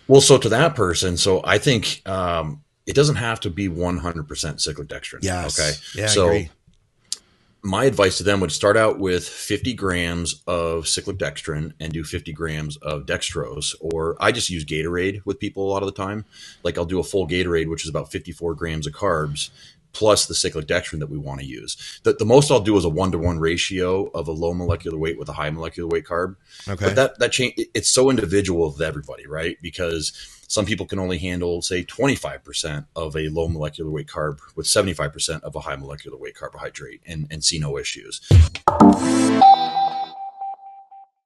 Well, so to that person, so I think it doesn't have to be 100% cyclic dextrin. Okay. Yes. Yeah, I So agree. my advice to them would start out with 50 grams of cyclic dextrin and do 50 grams of dextrose. Or I just use Gatorade with people a lot of the time. Like I'll do a full Gatorade, which is about 54 grams of carbs plus the cyclic dextrin that we want to use. The most I'll do is a 1-to-1 ratio of a low molecular weight with a high molecular weight carb. But Okay. that change, it's so individual with everybody, right? Because some people can only handle, say, 25% of a low molecular weight carb with 75% of a high molecular weight carbohydrate and see no issues.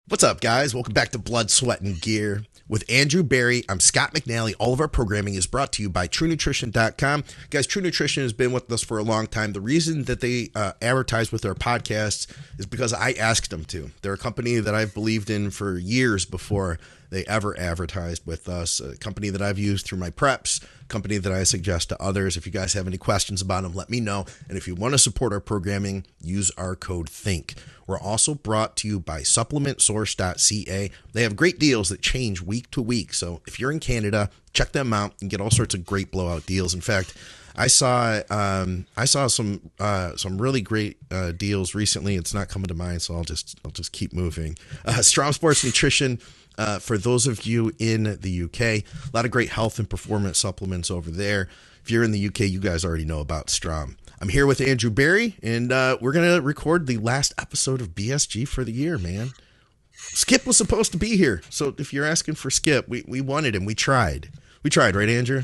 What's up, guys? Welcome back to Blood, Sweat, and Gear with Andrew Berry. I'm Scott McNally. All of our programming is brought to you by TrueNutrition.com. Guys, True Nutrition has been with us for a long time. The reason that they advertise with our podcasts is because I asked them to. They're a company that I've believed in for years before they ever advertised with us, a company that I've used through my preps, a company that I suggest to others. If you guys have any questions about them, let me know. And if you want to support our programming, use our code THINK. We're also brought to you by supplementsource.ca. They have great deals that change week to week. So if you're in Canada, check them out and get all sorts of great blowout deals. In fact, I saw some really great deals recently. It's not coming to mind, so I'll just keep moving. Strong Sports Nutrition. For those of you in the UK, a lot of great health and performance supplements over there. If you're in the UK, you guys already know about Strom. I'm here with Andrew Berry, and we're going to record the last episode of BSG for the year, man. Skip was supposed to be here, so if you're asking for Skip, we wanted him. We tried. We tried, right, Andrew?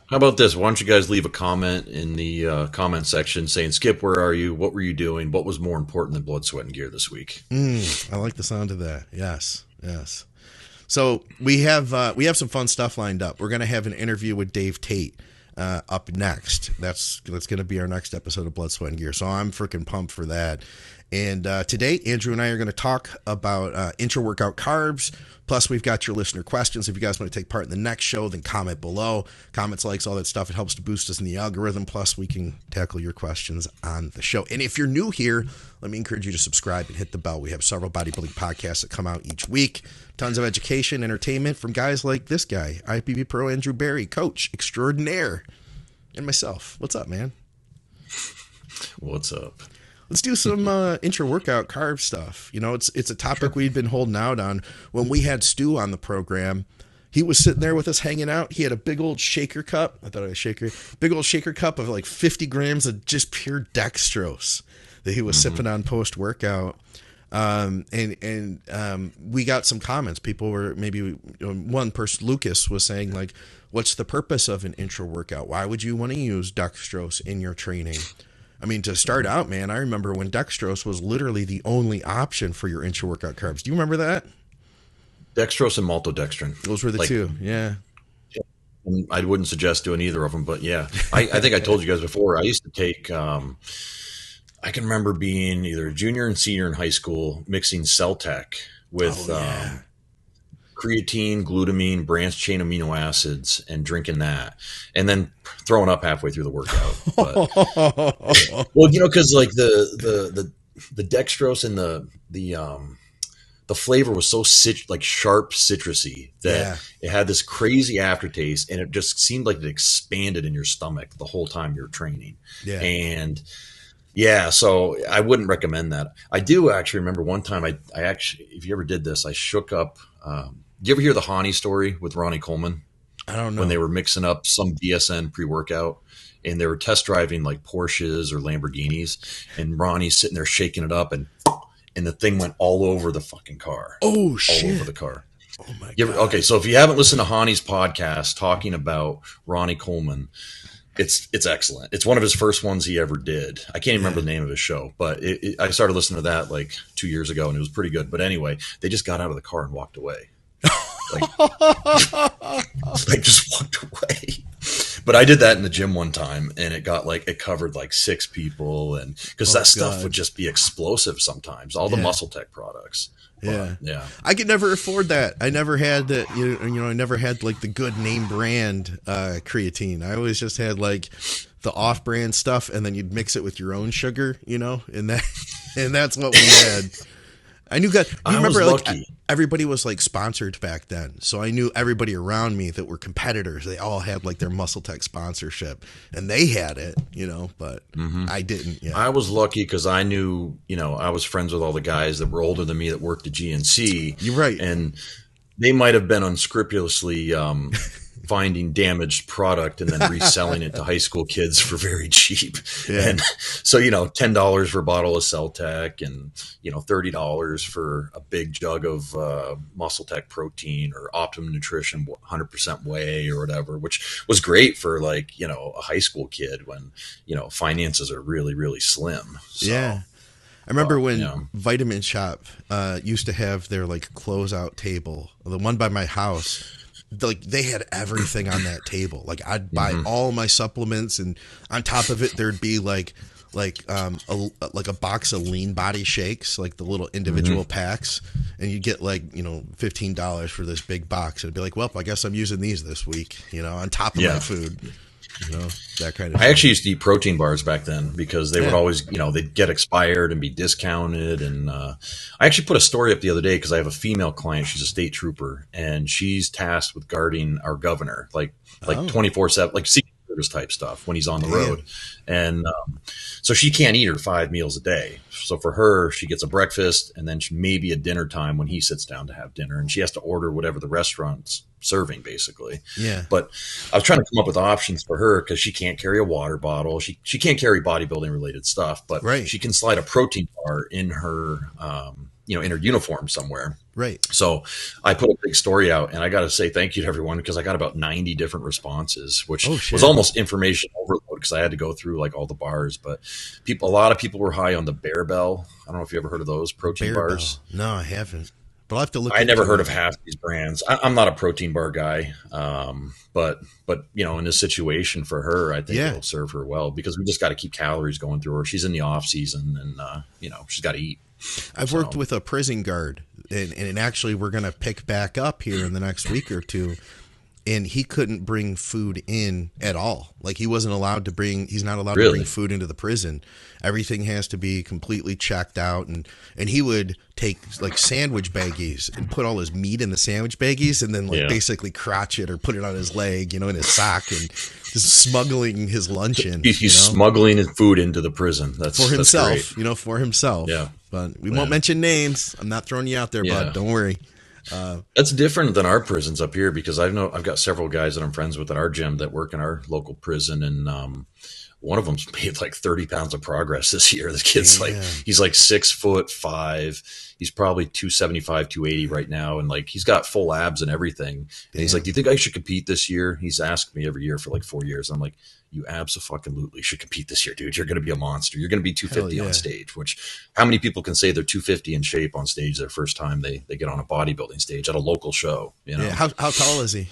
How about this? Why don't you guys leave a comment in the comment section saying, Skip, where are you? What were you doing? What was more important than blood, sweat, and gear this week? I like the sound of that. Yes. So we have some fun stuff lined up. We're going to have an interview with Dave Tate up next. That's going to be our next episode of Blood, Sweat, and Gear. So I'm freaking pumped for that. And today, Andrew and I are going to talk about IntraWorkout carbs. Plus, we've got your listener questions. If you guys want to take part in the next show, then comment below. Comments, likes, all that stuff. It helps to boost us in the algorithm. Plus, we can tackle your questions on the show. And if you're new here, let me encourage you to subscribe and hit the bell. We have several bodybuilding podcasts that come out each week. Tons of education, entertainment from guys like this guy, IFBB Pro Andrew Berry, coach extraordinaire, and myself. What's up, man? What's up? Let's do some intra-workout carb stuff. You know, it's a topic we'd been holding out on. When we had Stu on the program, he was sitting there with us hanging out. He had a big old shaker cup. I thought it was a shaker. Big old shaker cup of like 50 grams of just pure dextrose that he was sipping on post-workout. And we got some comments. People were maybe one person, Lucas, was saying like, what's the purpose of an intra-workout? Why would you want to use dextrose in your training? I mean, to start out, man, I remember when dextrose was literally the only option for your intra-workout carbs. Do you remember that? Dextrose and maltodextrin. Those were the two, yeah. I wouldn't suggest doing either of them, but yeah. I think I told you guys before, I used to take, I can remember being either a junior and senior in high school, mixing Celtec with creatine, glutamine, branched chain amino acids, and drinking that, and then throwing up halfway through the workout. But, well, you know, because like the dextrose and the flavor was so sharp citrusy that it had this crazy aftertaste, and it just seemed like it expanded in your stomach the whole time you're training. Yeah. And yeah, so I wouldn't recommend that. I do actually remember one time I actually, if you ever did this, I shook up. Do you ever hear the Hani story with Ronnie Coleman? I don't know. When they were mixing up some BSN pre-workout and they were test driving like Porsches or Lamborghinis, and Ronnie's sitting there shaking it up, and the thing went all over the fucking car. Oh, shit. All over the car. Oh, my God. Okay, so if you haven't listened to Hani's podcast talking about Ronnie Coleman, it's excellent. It's one of his first ones he ever did. I can't even remember the name of his show, but I started listening to that like 2 years ago, and it was pretty good. But anyway, they just got out of the car and walked away. Like just walked away. But I did that in the gym one time, and it covered like 6 people, and because that stuff would just be explosive sometimes. All the Muscle Tech products. But, yeah. I could never afford that. I never had that. You know, I never had like the good name brand creatine. I always just had like the off-brand stuff, and then you'd mix it with your own sugar. You know, and that's what we had. I knew guys. You I remember, was like lucky. everybody was like sponsored back then, so I knew everybody around me that were competitors. They all had like their Muscle Tech sponsorship, and they had it, but I didn't. Yeah, I was lucky because I knew, I was friends with all the guys that were older than me that worked at GNC. you're right. And they might have been unscrupulously finding damaged product and then reselling it to high school kids for very cheap. Yeah. And so, $10 for a bottle of Celtec and, $30 for a big jug of Muscle Tech protein or Optimum Nutrition 100% whey or whatever, which was great for like, a high school kid when, finances are really, really slim. So, Yeah. I remember when Vitamin Shop used to have their like closeout table, the one by my house. Like they had everything on that table. Like I'd buy all my supplements, and on top of it, there'd be like a box of Lean Body shakes, like the little individual packs, and you get like $15 for this big box. It'd be like, well, I guess I'm using these this week, on top of my food. That kind of thing. I actually used to eat protein bars back then because they would always, they'd get expired and be discounted. And I actually put a story up the other day because I have a female client. She's a state trooper, and she's tasked with guarding our governor, like 24/7, like Secret Service type stuff when he's on the road. And so she can't eat her 5 meals a day. So for her, she gets a breakfast and then maybe a dinner time when he sits down to have dinner, and she has to order whatever the restaurant's serving basically. Yeah. But I was trying to come up with options for her because she can't carry a water bottle. She can't carry bodybuilding related stuff, but she can slide a protein bar in her, in her uniform somewhere. Right. So I put a big story out, and I got to say thank you to everyone because I got about 90 different responses, which was almost information overload because I had to go through like all the bars. But a lot of people were high on the Bearbell. I don't know if you ever heard of those protein bars. No, I haven't. But I'll have to look. I never heard of half these brands. I'm not a protein bar guy, but in this situation for her, I think it'll serve her well because we just got to keep calories going through her. She's in the off season, and she's got to eat. I've worked with a prison guard, and actually we're going to pick back up here in the next week or two. And he couldn't bring food in at all. Like he's not allowed to bring food into the prison. Everything has to be completely checked out. And he would take like sandwich baggies and put all his meat in the sandwich baggies and then basically crotch it or put it on his leg, in his sock, and just smuggling his lunch in. He's smuggling his food into the prison. That's for himself, that's great. For himself. Yeah. But we won't mention names. I'm not throwing you out there, bud. Don't worry. That's different than our prisons up here because I've got several guys that I'm friends with at our gym that work in our local prison, and one of them's made like 30 pounds of progress this year. This kid's he's like 6'5". He's probably 275, 280 right now, and like he's got full abs and everything. And he's like, "Do you think I should compete this year?" He's asked me every year for like 4 years. I'm like, "You abso-fucking-lutely should compete this year, dude. You're going to be a monster. You're going to be 250 on stage." Which, how many people can say they're 250 in shape on stage their first time they get on a bodybuilding stage at a local show? Yeah. How tall is he?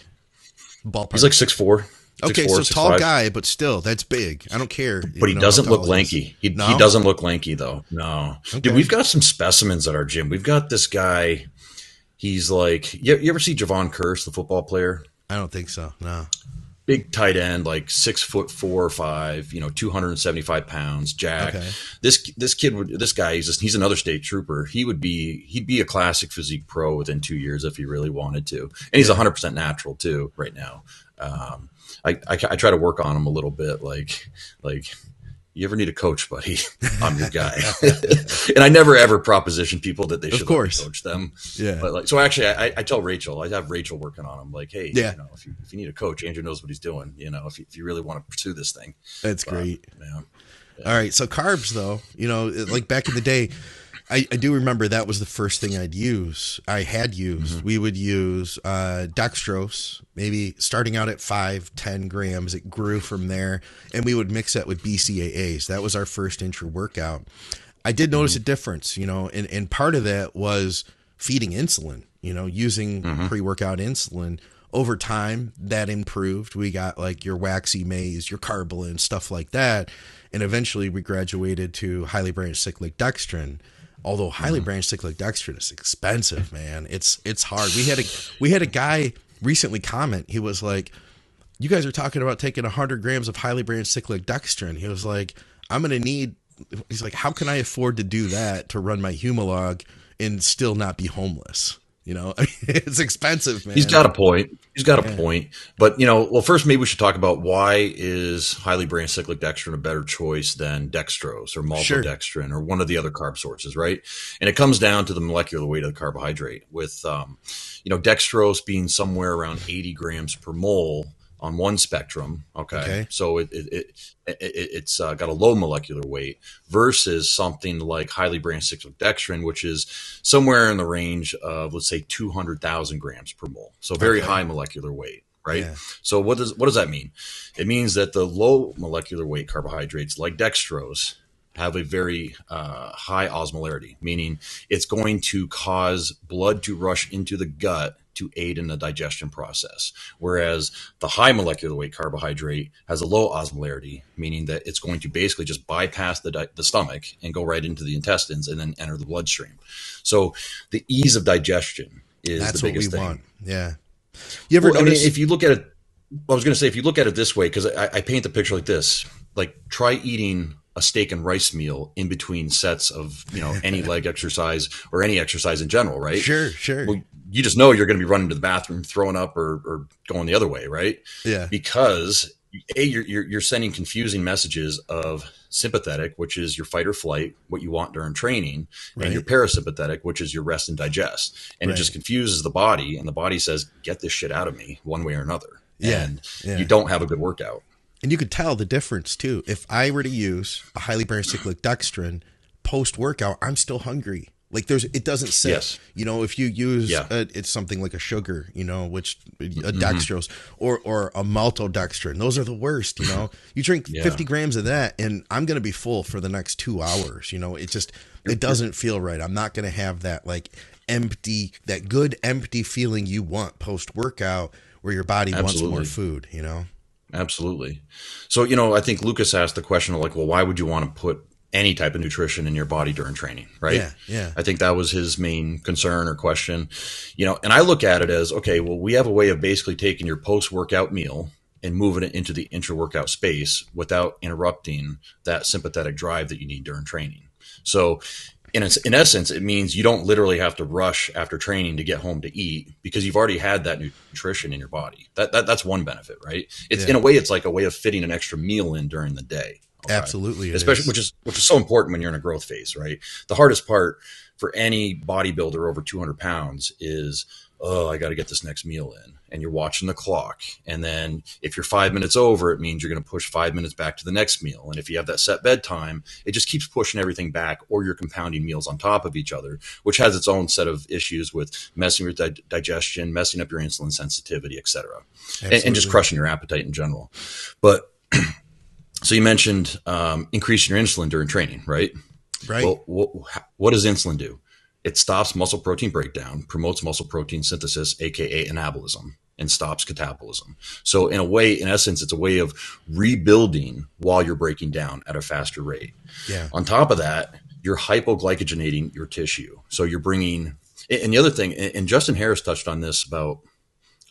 Ballpark. He's like 6'4". Okay, 6'4", so 6'5". tall guy, but still, that's big. I don't care. But he doesn't look lanky. He doesn't look lanky, though. No. Okay. Dude, we've got some specimens at our gym. We've got this guy. He's like, you ever see Javon Curse, the football player? I don't think so, no. Big tight end, like 6'4" or 5", 275 pounds, jack. Okay. This guy, he's another state trooper. He'd be a classic physique pro within 2 years if he really wanted to. And he's 100% natural too right now. I try to work on him a little bit. Like you ever need a coach, buddy? I'm your guy. And I never ever proposition people that they should coach them. Yeah. But so actually I tell Rachel, I have Rachel working on him. Like, hey, if you need a coach, Andrew knows what he's doing. If you really want to pursue this thing. That's great. Yeah. All right. So carbs though, like back in the day, I do remember that was the first thing I had used. Mm-hmm. We would use dextrose, maybe starting out at 5-10 grams. It grew from there, and we would mix that with BCAAs. That was our first IntraWorkout. I did notice a difference, and part of that was feeding insulin, using pre-workout insulin. Over time, that improved. We got like your waxy maize, your carbolin, stuff like that, and eventually we graduated to highly branched cyclic dextrin. Although highly branched cyclic dextrin is expensive, man. It's hard. We had a guy recently comment. He was like, "You guys are talking about taking 100 grams of highly branched cyclic dextrin." He was like, "I'm going to need." He's like, "How can I afford to do that to run my Humalog and still not be homeless. It's expensive, man. He's got a point. But, well, first maybe we should talk about why is highly branched cyclic dextrin a better choice than dextrose or maltodextrin or one of the other carb sources, right? And it comes down to the molecular weight of the carbohydrate with, dextrose being somewhere around 80 grams per mole on one spectrum. Okay. So it's got a low molecular weight versus something like highly branched cyclic dextrin, which is somewhere in the range of, let's say, 200,000 grams per mole. So very high molecular weight, right? Yeah. So what does that mean? It means that the low molecular weight carbohydrates like dextrose have a very high osmolarity, meaning it's going to cause blood to rush into the gut to aid in the digestion process. Whereas the high molecular weight carbohydrate has a low osmolarity, meaning that it's going to basically just bypass the stomach and go right into the intestines and then enter the bloodstream. So the ease of digestion is the biggest thing. Want. Yeah. You ever notice? If you look at it, I was going to say, if you look at it this way, because I paint the picture like this, like try eating a steak and rice meal in between sets of, any leg exercise or any exercise in general, right? Sure. Well, you just know you're going to be running to the bathroom, throwing up or going the other way, right? Yeah. Because you're sending confusing messages of sympathetic, which is your fight or flight, what you want during training, and your parasympathetic, which is your rest and digest. And it just confuses the body, and the body says, get this shit out of me one way or another. Yeah. And you don't have a good workout. And you could tell the difference too. If I were to use a highly branched cyclic dextrin post-workout, I'm still hungry. Like it doesn't sit. Yes. If you use it's something like a sugar, which a dextrose or a maltodextrin, those are the worst. You drink 50 grams of that, and I'm gonna be full for the next 2 hours. It doesn't feel right. I'm not gonna have that that good empty feeling you want post-workout, where your body wants more food. Absolutely. So I think Lucas asked the question of why would you want to put any type of nutrition in your body during training, right? Yeah. I think that was his main concern or question, and I look at it as, okay, well, we have a way of basically taking your post-workout meal and moving it into the intra-workout space without interrupting that sympathetic drive that you need during training. So in essence, it means you don't literally have to rush after training to get home to eat because you've already had that nutrition in your body. That's one benefit, right? It's in a way, it's like a way of fitting an extra meal in during the day. Okay. Absolutely. Especially, which is so important when you're in a growth phase, right? The hardest part for any bodybuilder over 200 pounds is, I got to get this next meal in. And you're watching the clock. And then if you're 5 minutes over, it means you're going to push 5 minutes back to the next meal. And if you have that set bedtime, it just keeps pushing everything back, or you're compounding meals on top of each other, which has its own set of issues with messing with digestion, messing up your insulin sensitivity, et cetera, and just crushing your appetite in general. But so you mentioned increasing your insulin during training, right? Right. Well, what does insulin do? It stops muscle protein breakdown, promotes muscle protein synthesis, aka anabolism, and stops catabolism. So in essence, it's a way of rebuilding while you're breaking down at a faster rate. Yeah. On top of that, you're hypoglycogenating your tissue. So you're bringing, and the other thing, and Justin Harris touched on this I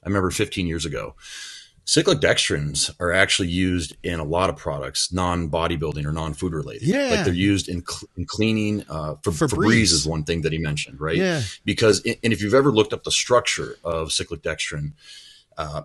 remember 15 years ago. Cyclic dextrins are actually used in a lot of products, non-bodybuilding or non-food related. Yeah. Like they're used in cleaning. Febreze is one thing that he mentioned, right? Yeah. Because, and if you've ever looked up the structure of cyclic dextrin,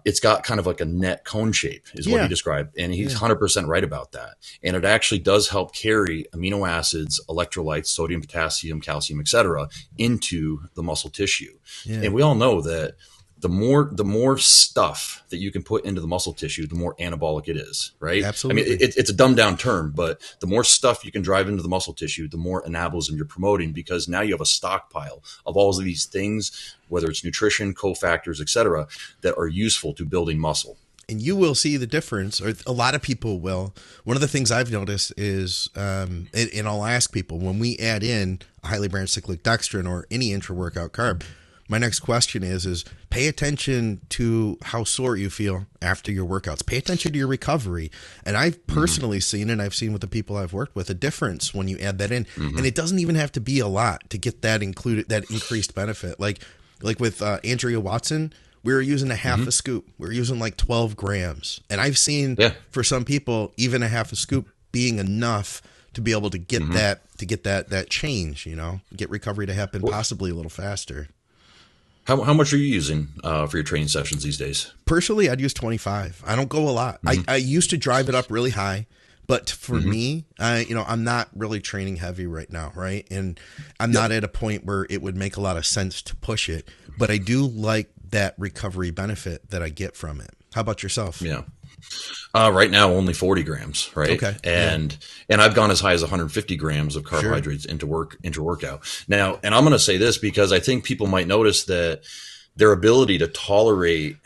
it's got kind of like a net cone shape is what he described. And he's 100% right about that. And it actually does help carry amino acids, electrolytes, sodium, potassium, calcium, et cetera, into the muscle tissue. Yeah. And we all know that the more stuff that you can put into the muscle tissue, the more anabolic it is, right? Absolutely. I mean, it's a dumbed down term, but the more stuff you can drive into the muscle tissue, the more anabolism you're promoting, because now you have a stockpile of all of these things, whether it's nutrition, cofactors, et cetera, that are useful to building muscle. And you will see the difference, or a lot of people will. One of the things I've noticed is, and I'll ask people, when we add in a highly branched cyclic dextrin or any intra-workout carb, my next question is pay attention to how sore you feel after your workouts. Pay attention to your recovery. And I've personally seen, and I've seen with the people I've worked with, a difference when you add that in. And it doesn't even have to be a lot to get that included, that increased benefit. Like with Andrea Watson, we were using a half a scoop. We were using like 12 grams. And I've seen for some people, even a half a scoop being enough to be able to get that change, get recovery to happen possibly a little faster. How much are you using for your training sessions these days? Personally, I'd use 25. I don't go a lot. I used to drive it up really high, but for me, I'm not really training heavy right now, right? And I'm not at a point where it would make a lot of sense to push it, but I do like that recovery benefit that I get from it. How about yourself? Yeah. Right now, only 40 grams, right? Okay. And I've gone as high as 150 grams of carbohydrates into workout. Now, and I'm going to say this because I think people might notice that their ability to tolerate,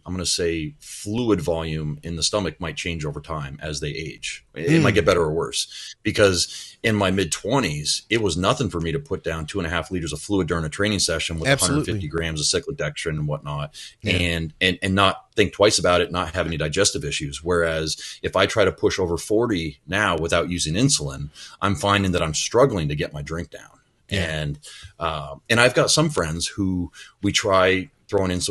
I'm going to say, fluid volume in the stomach might change over time as they age. It might get better or worse, because in my mid-20s, it was nothing for me to put down 2.5 liters of fluid during a training session with 150 grams of cyclic dextrin and whatnot, and not think twice about it, not have any digestive issues. Whereas if I try to push over 40 now without using insulin, I'm finding that I'm struggling to get my drink down. And I've got some friends who we try throwing in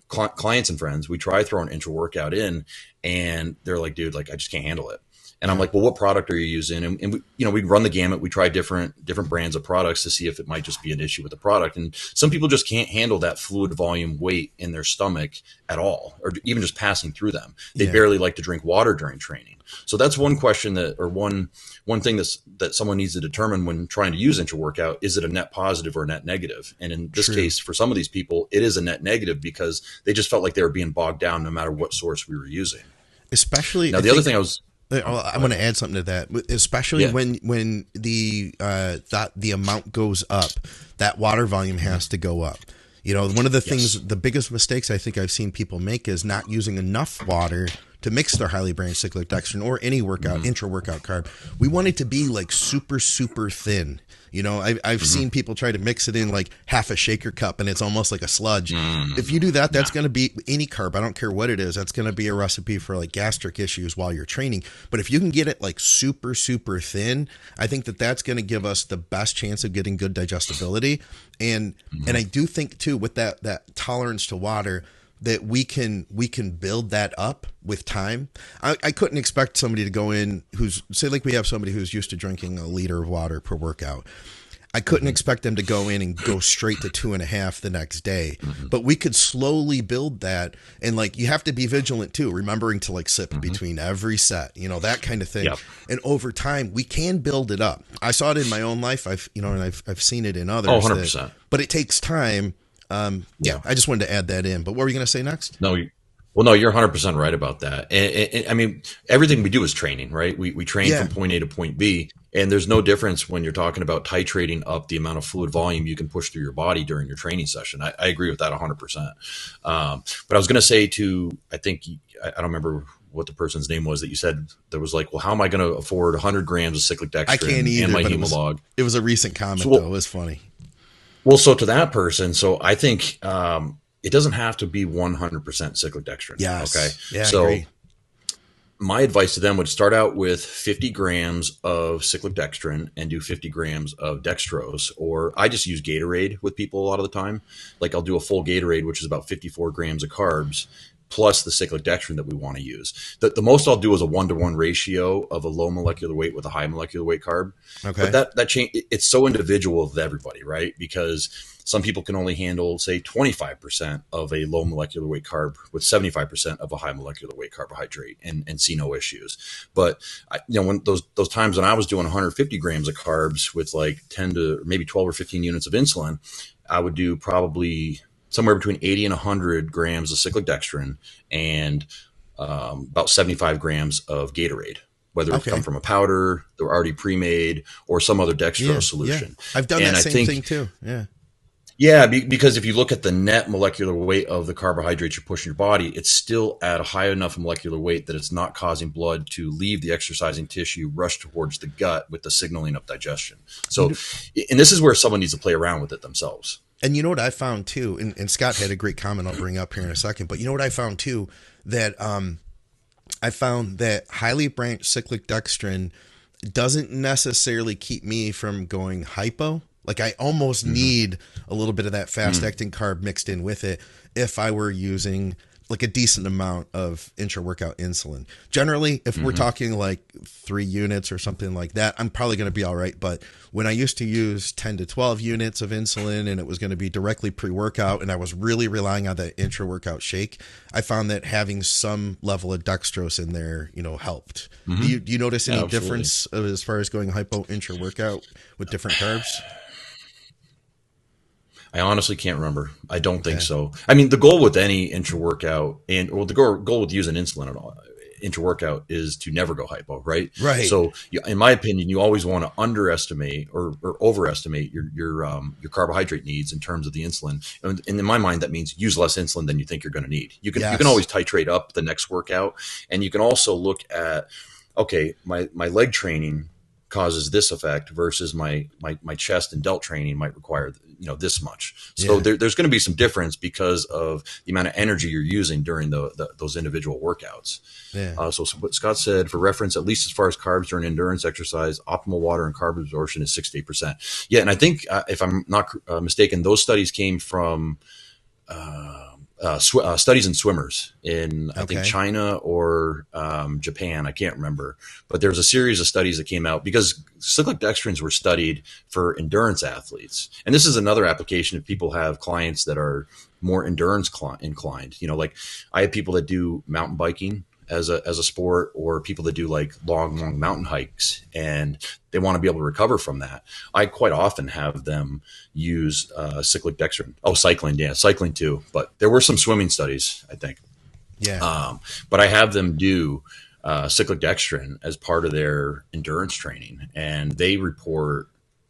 clients and friends, we try throwing IntraWorkout in, and they're like, dude, like, I just can't handle it. And I'm like, well, what product are you using? And we run the gamut. We try different brands of products to see if it might just be an issue with the product. And some people just can't handle that fluid volume weight in their stomach at all, or even just passing through them. They barely like to drink water during training. So that's one question one thing that someone needs to determine when trying to use IntraWorkout. Is it a net positive or a net negative? And in this case, for some of these people, it is a net negative because they just felt like they were being bogged down no matter what source we were using. Especially now, the other thing I want to add something to that, especially when the amount goes up, that water volume has to go up. One of the things, the biggest mistakes I think I've seen people make is not using enough water to mix their highly branched cyclic dextrin or any intra-workout carb. We want it to be like super, super thin. I've seen people try to mix it in like half a shaker cup and it's almost like a sludge. If you do that, that's going to be any carb. I don't care what it is. That's going to be a recipe for like gastric issues while you're training. But if you can get it like super, super thin, I think that's going to give us the best chance of getting good digestibility. And I do think too, with that tolerance to water, that we can build that up with time. I couldn't expect somebody to go in we have somebody who's used to drinking a liter of water per workout. I couldn't expect them to go in and go straight to 2.5 the next day, but we could slowly build that. And like, you have to be vigilant too, remembering to like sip between every set, that kind of thing. Yep. And over time we can build it up. I saw it in my own life. I've seen it in others. 100%. But it takes time. I just wanted to add that in. But what were you going to say next? No, you're 100% right about that. And I mean, everything we do is training, right? We train from point A to point B, and there's no difference when you're talking about titrating up the amount of fluid volume you can push through your body during your training session. I agree with that 100%. But I was going to say I don't remember what the person's name was that you said that was like, well, how am I going to afford 100 grams of cyclic dextrin I can't either, and my but Humalog? It was a recent comment, though. It was funny. Well, so to that person, I think it doesn't have to be 100% cyclic dextrin. Yes. Okay. Yeah, so I agree. My advice to them would start out with 50 grams of cyclic dextrin and do 50 grams of dextrose, or I just use Gatorade with people a lot of the time. Like, I'll do a full Gatorade, which is about 54 grams of carbs, plus the cyclic dextrin that we want to use. The most I'll do is a 1-to-1 ratio of a low molecular weight with a high molecular weight carb. Okay. But that change, it's so individual with everybody, right? Because some people can only handle, say, 25% of a low molecular weight carb with 75% of a high molecular weight carbohydrate and see no issues. But when those times when I was doing 150 grams of carbs with like 10 to maybe 12 or 15 units of insulin, I would do probably somewhere between 80 and 100 grams of cyclic dextrin and about 75 grams of Gatorade, whether it come from a powder, they're already pre-made, or some other dextrose solution. Yeah. I've done that same thing too. Yeah. Yeah, because if you look at the net molecular weight of the carbohydrates you're pushing your body, it's still at a high enough molecular weight that it's not causing blood to leave the exercising tissue, rush towards the gut with the signaling of digestion. So, and this is where someone needs to play around with it themselves. And you know what I found too, and Scott had a great comment I'll bring up here in a second, but you know what I found too, that I found that highly branched cyclic dextrin doesn't necessarily keep me from going hypo. Like, I almost need a little bit of that fast acting carb mixed in with it if I were using like a decent amount of intra-workout insulin. Generally, if we're talking like 3 units or something like that, I'm probably going to be all right. But when I used to use 10 to 12 units of insulin and it was going to be directly pre-workout and I was really relying on that intra-workout shake, I found that having some level of dextrose in there, helped. Do you notice any difference as far as going hypo intra-workout with different carbs? I honestly can't remember. I don't think so. I mean, the goal with any intra-workout the goal with using insulin at all, intra-workout, is to never go hypo, right? Right. So in my opinion, you always want to underestimate or overestimate your carbohydrate needs in terms of the insulin. And in my mind, that means use less insulin than you think you're going to need. You can always titrate up the next workout. And you can also look at, okay, my leg training causes this effect versus my chest and delt training might require this much. So there's going to be some difference because of the amount of energy you're using during those individual workouts. So what Scott said, for reference, at least as far as carbs during endurance exercise, optimal water and carb absorption is 6 to 8%. Yeah, and I think if I'm not mistaken, those studies came from studies in swimmers in I think China or Japan. I can't remember, but there's a series of studies that came out because cyclic dextrins were studied for endurance athletes. And this is another application if people have clients that are more endurance inclined. Like I have people that do mountain biking as a sport, or people that do like long mountain hikes and they want to be able to recover from that. I quite often have them use cyclic dextrin. Cycling too. But there were some swimming studies, I think. But I have them do cyclic dextrin as part of their endurance training, and they report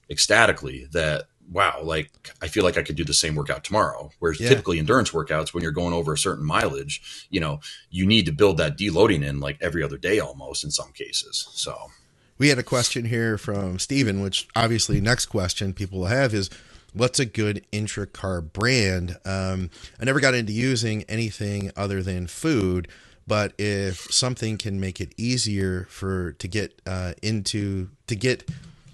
ecstatically that, wow, like I feel like I could do the same workout tomorrow. Whereas typically endurance workouts, when you're going over a certain mileage, you need to build that deloading in like every other day almost in some cases. So we had a question here from Steven, which obviously next question people will have is, what's a good intra-carb brand? I never got into using anything other than food, but if something can make it easier to get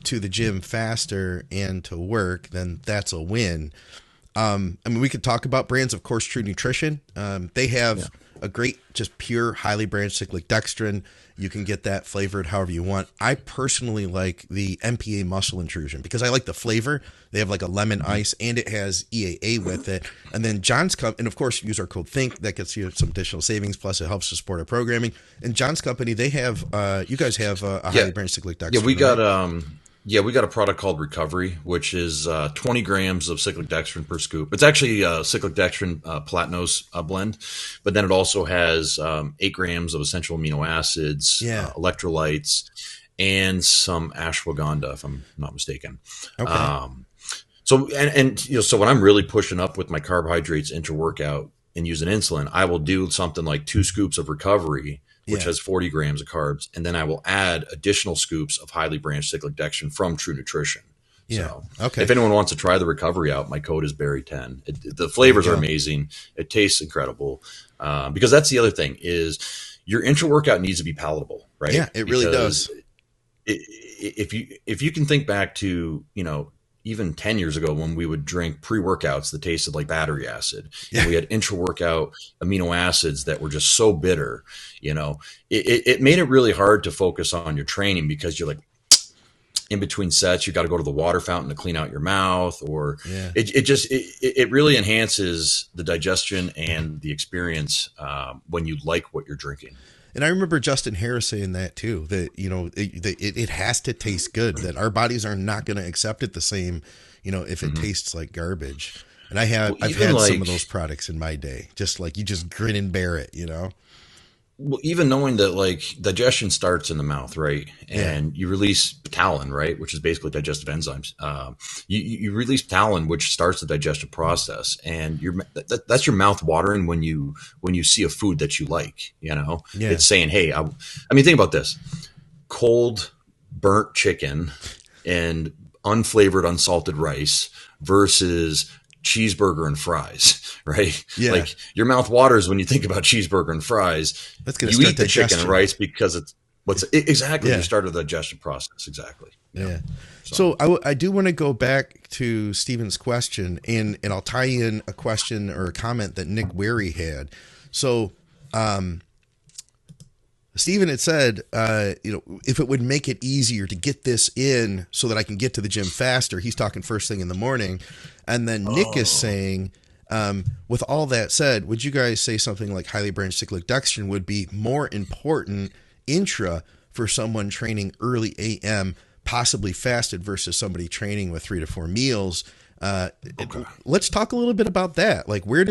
to the gym faster and to work, then that's a win. We could talk about brands, of course. True Nutrition, they have a great, just pure, highly branched cyclic dextrin. You can get that flavored however you want. I personally like the MPA Muscle Intrusion because I like the flavor. They have like a lemon ice and it has EAA with it. And then John's and of course, use our code THINK. That gets you some additional savings. Plus, it helps to support our programming. And John's company, they have, you guys have a highly branched cyclic dextrin. Yeah, we got a product called Recovery, which is 20 grams of cyclic dextrin per scoop. It's actually a cyclic dextrin platinose blend, but then it also has 8 grams of essential amino acids, electrolytes, and some ashwagandha, if I'm not mistaken. Okay. So when I'm really pushing up with my carbohydrates intra-workout and using insulin, I will do something like 2 scoops of Recovery, which has 40 grams of carbs. And then I will add additional scoops of highly branched cyclic dextrin from True Nutrition. So if anyone wants to try the Recovery out, my code is Berry10. The flavors are amazing. It tastes incredible. Because that's the other thing is your intra-workout needs to be palatable, right? Yeah, it really does. If you can think back to, even 10 years ago when we would drink pre-workouts that tasted like battery acid, and we had intra-workout amino acids that were just so bitter, it made it really hard to focus on your training because you're like, in between sets, you got to go to the water fountain to clean out your mouth, or it really enhances the digestion and the experience when you like what you're drinking. And I remember Justin Harris saying that too, that, it has to taste good, that our bodies are not going to accept it the same, if it tastes like garbage. And I've had some of those products in my day, just like you just grin and bear it, Well, even knowing that like digestion starts in the mouth, right? And you release ptyalin, right? Which is basically digestive enzymes. You release ptyalin, which starts the digestive process, and that's your mouth watering when you see a food that you like, It's saying, hey, I mean, think about this: cold, burnt chicken and unflavored, unsalted rice versus cheeseburger and fries, right? Yeah. Like your mouth waters when you think about cheeseburger and fries. That's gonna you start eat the digestion. chicken and rice because it's Exactly. Yeah. You started the digestion process. Exactly. Yeah. So I do want to go back to Stephen's question, and I'll tie in a question or a comment that Nick Wary had. So, Stephen had said, if it would make it easier to get this in so that I can get to the gym faster. He's talking first thing in the morning. And then Nick is saying, with all that said, would you guys say something like highly branched cyclic dextrin would be more important intra for someone training early AM, possibly fasted, versus somebody training with 3 to 4 meals? Let's talk a little bit about that. Like, when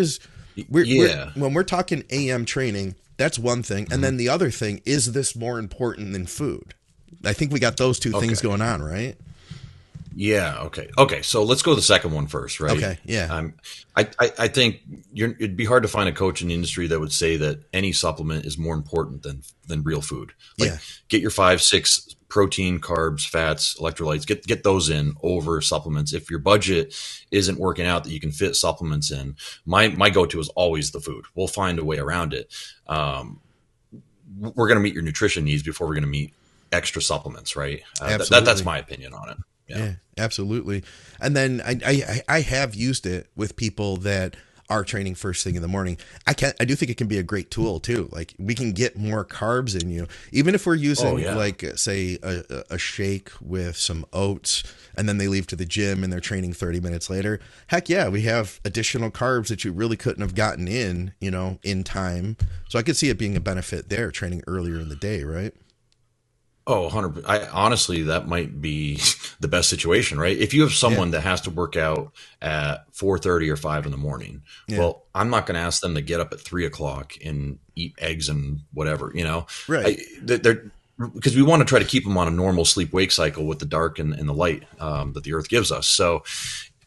we're talking AM training, that's one thing. And then the other thing, is this more important than food? I think we got those two things going on, right? Yeah. Okay. So let's go to the second one first, right? Okay. Yeah. I think it'd be hard to find a coach in the industry that would say that any supplement is more important than real food. Like, get your 5-6 protein, carbs, fats, electrolytes, get those in over supplements. If your budget isn't working out that you can fit supplements in, my go-to is always the food. We'll find a way around it. We're going to meet your nutrition needs before we're going to meet extra supplements, right? That's my opinion on it. Yeah, absolutely. And then I have used it with people that are training first thing in the morning. I do think it can be a great tool too. Like, we can get more carbs in you, even if we're using like, say, a shake with some oats, and then they leave to the gym and they're training 30 minutes later. Heck yeah, we have additional carbs that you really couldn't have gotten in time. So I could see it being a benefit there, training earlier in the day, right? Oh, 100%. Honestly, that might be the best situation, right? If you have someone that has to work out at 4:30 or 5 in the morning, well, I'm not going to ask them to get up at 3 o'clock and eat eggs and whatever, right? Because we want to try to keep them on a normal sleep-wake cycle with the dark and the light that the earth gives us. So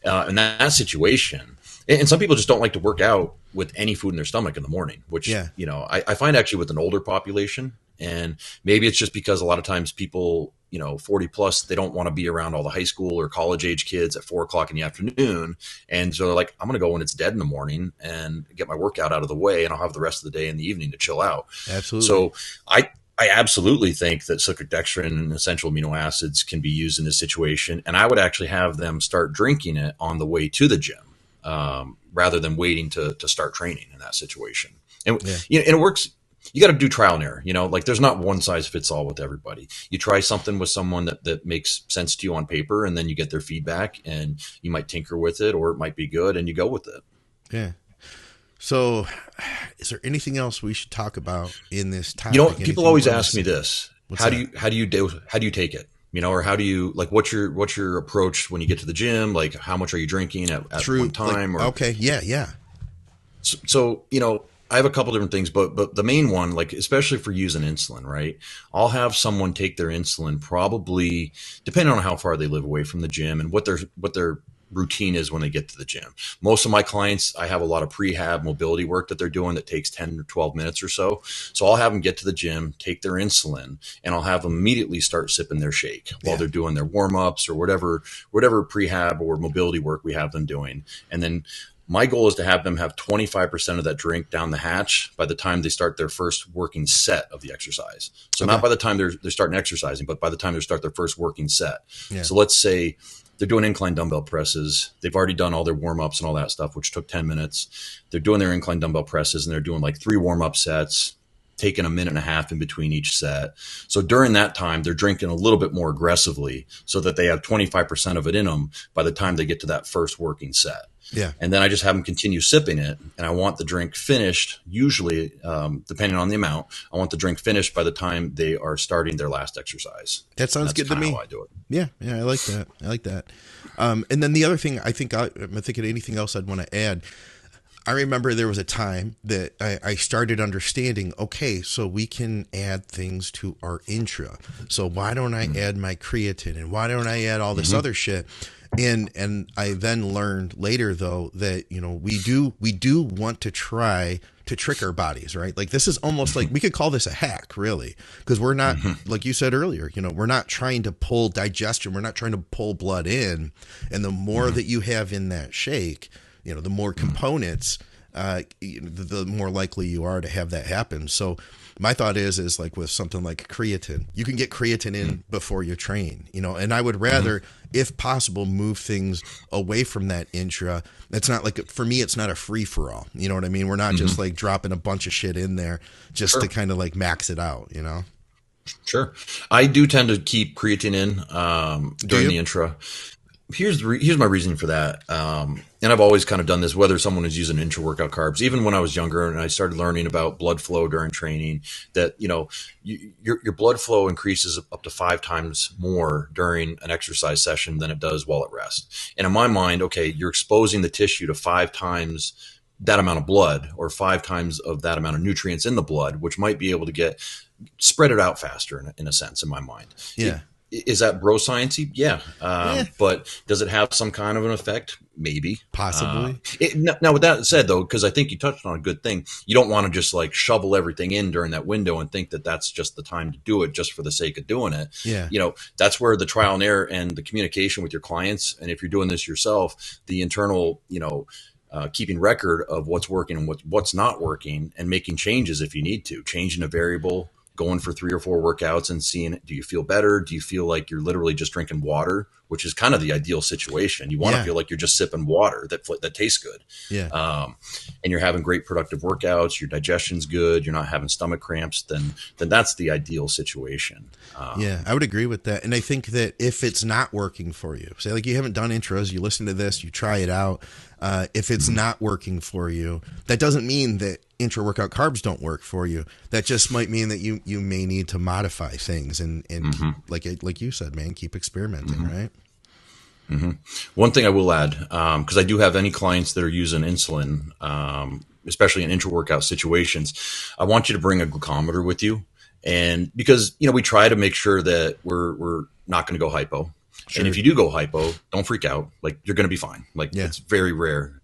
in that situation, and some people just don't like to work out with any food in their stomach in the morning, which, I find actually with an older population. And maybe it's just because a lot of times people, 40 plus, they don't want to be around all the high school or college age kids at 4 o'clock in the afternoon. And so they're like, I'm going to go when it's dead in the morning and get my workout out of the way, and I'll have the rest of the day in the evening to chill out. Absolutely. So I absolutely think that cyclic dextrin and essential amino acids can be used in this situation. And I would actually have them start drinking it on the way to the gym, rather than waiting to start training in that situation. And, and it works. You got to do trial and error, like, there's not one size fits all with everybody. You try something with someone that makes sense to you on paper, and then you get their feedback, and you might tinker with it, or it might be good, and you go with it. Yeah. So is there anything else we should talk about in this topic? People always ask me this, how do you take it? Or how do you, like, what's your approach when you get to the gym? Like, how much are you drinking at one time? Yeah. So, I have a couple different things, but the main one, like, especially for using insulin, right? I'll have someone take their insulin, probably depending on how far they live away from the gym and what their routine is when they get to the gym. Most of my clients, I have a lot of prehab mobility work that they're doing that takes 10 or 12 minutes or so. So I'll have them get to the gym, take their insulin, and I'll have them immediately start sipping their shake while they're doing their warm-ups or whatever prehab or mobility work we have them doing. And then my goal is to have them have 25% of that drink down the hatch by the time they start their first working set of the exercise. So not by the time they're starting exercising, but by the time they start their first working set. Yeah. So let's say they're doing incline dumbbell presses. They've already done all their warm-ups and all that stuff, which took 10 minutes. They're doing their incline dumbbell presses, and they're doing like 3 warm-up sets, taking a minute and a half in between each set. So during that time, they're drinking a little bit more aggressively so that they have 25% of it in them by the time they get to that first working set. Yeah. And then I just have them continue sipping it. And I want the drink finished, usually, depending on the amount, I want the drink finished by the time they are starting their last exercise. That sounds good to me. How I do it. Yeah. I like that. And then the other thing, I'm thinking anything else I'd want to add. I remember there was a time that I started understanding, okay, so we can add things to our intra. So why don't I add my creatine, and why don't I add all this other shit? And I then learned later, though, that, we do want to try to trick our bodies, right? Like, this is almost like, we could call this a hack, really, because we're not, like you said earlier, we're not trying to pull digestion. We're not trying to pull blood in. And the more that you have in that shake, the more components, the more likely you are to have that happen. So my thought is like with something like creatine, you can get creatine in before you train, and I would rather, if possible, move things away from that intra. It's not like, for me, it's not a free for all. You know what I mean? We're not just like dropping a bunch of shit in there just to kind of like max it out, Sure. I do tend to keep creatine in during the intra. Here's my reasoning for that. And I've always kind of done this, whether someone is using intra-workout carbs, even when I was younger and I started learning about blood flow during training, that, your blood flow increases up to 5 times more during an exercise session than it does while at rest. And in my mind, okay, you're exposing the tissue to 5 times that amount of blood, or 5 times of that amount of nutrients in the blood, which might be able to spread it out faster in a sense, in my mind. Yeah. Is that bro sciencey? Yeah. But does it have some kind of an effect? Maybe. Possibly. Now, with that said, though, because I think you touched on a good thing, you don't want to just like shovel everything in during that window and think that that's just the time to do it just for the sake of doing it. Yeah. That's where the trial and error and the communication with your clients, and if you're doing this yourself, the internal, keeping record of what's working and what's not working, and making changes if you need to, changing a variable, going for 3 or 4 workouts and seeing, do you feel better? Do you feel like you're literally just drinking water, which is kind of the ideal situation? You want to feel like you're just sipping water that tastes good. Yeah. And you're having great productive workouts, your digestion's good, you're not having stomach cramps, then that's the ideal situation. I would agree with that. And I think that if it's not working for you, say like you haven't done intros, you listen to this, you try it out. If it's not working for you, that doesn't mean that intra-workout carbs don't work for you. That just might mean that you may need to modify things and like you said, man, keep experimenting, right? One thing I will add, because I do have any clients that are using insulin, especially in intra-workout situations, I want you to bring a glucometer with you. And because, we try to make sure that we're not going to go hypo. Sure. And if you do go hypo, don't freak out. Like, you're going to be fine. Like, it's very rare.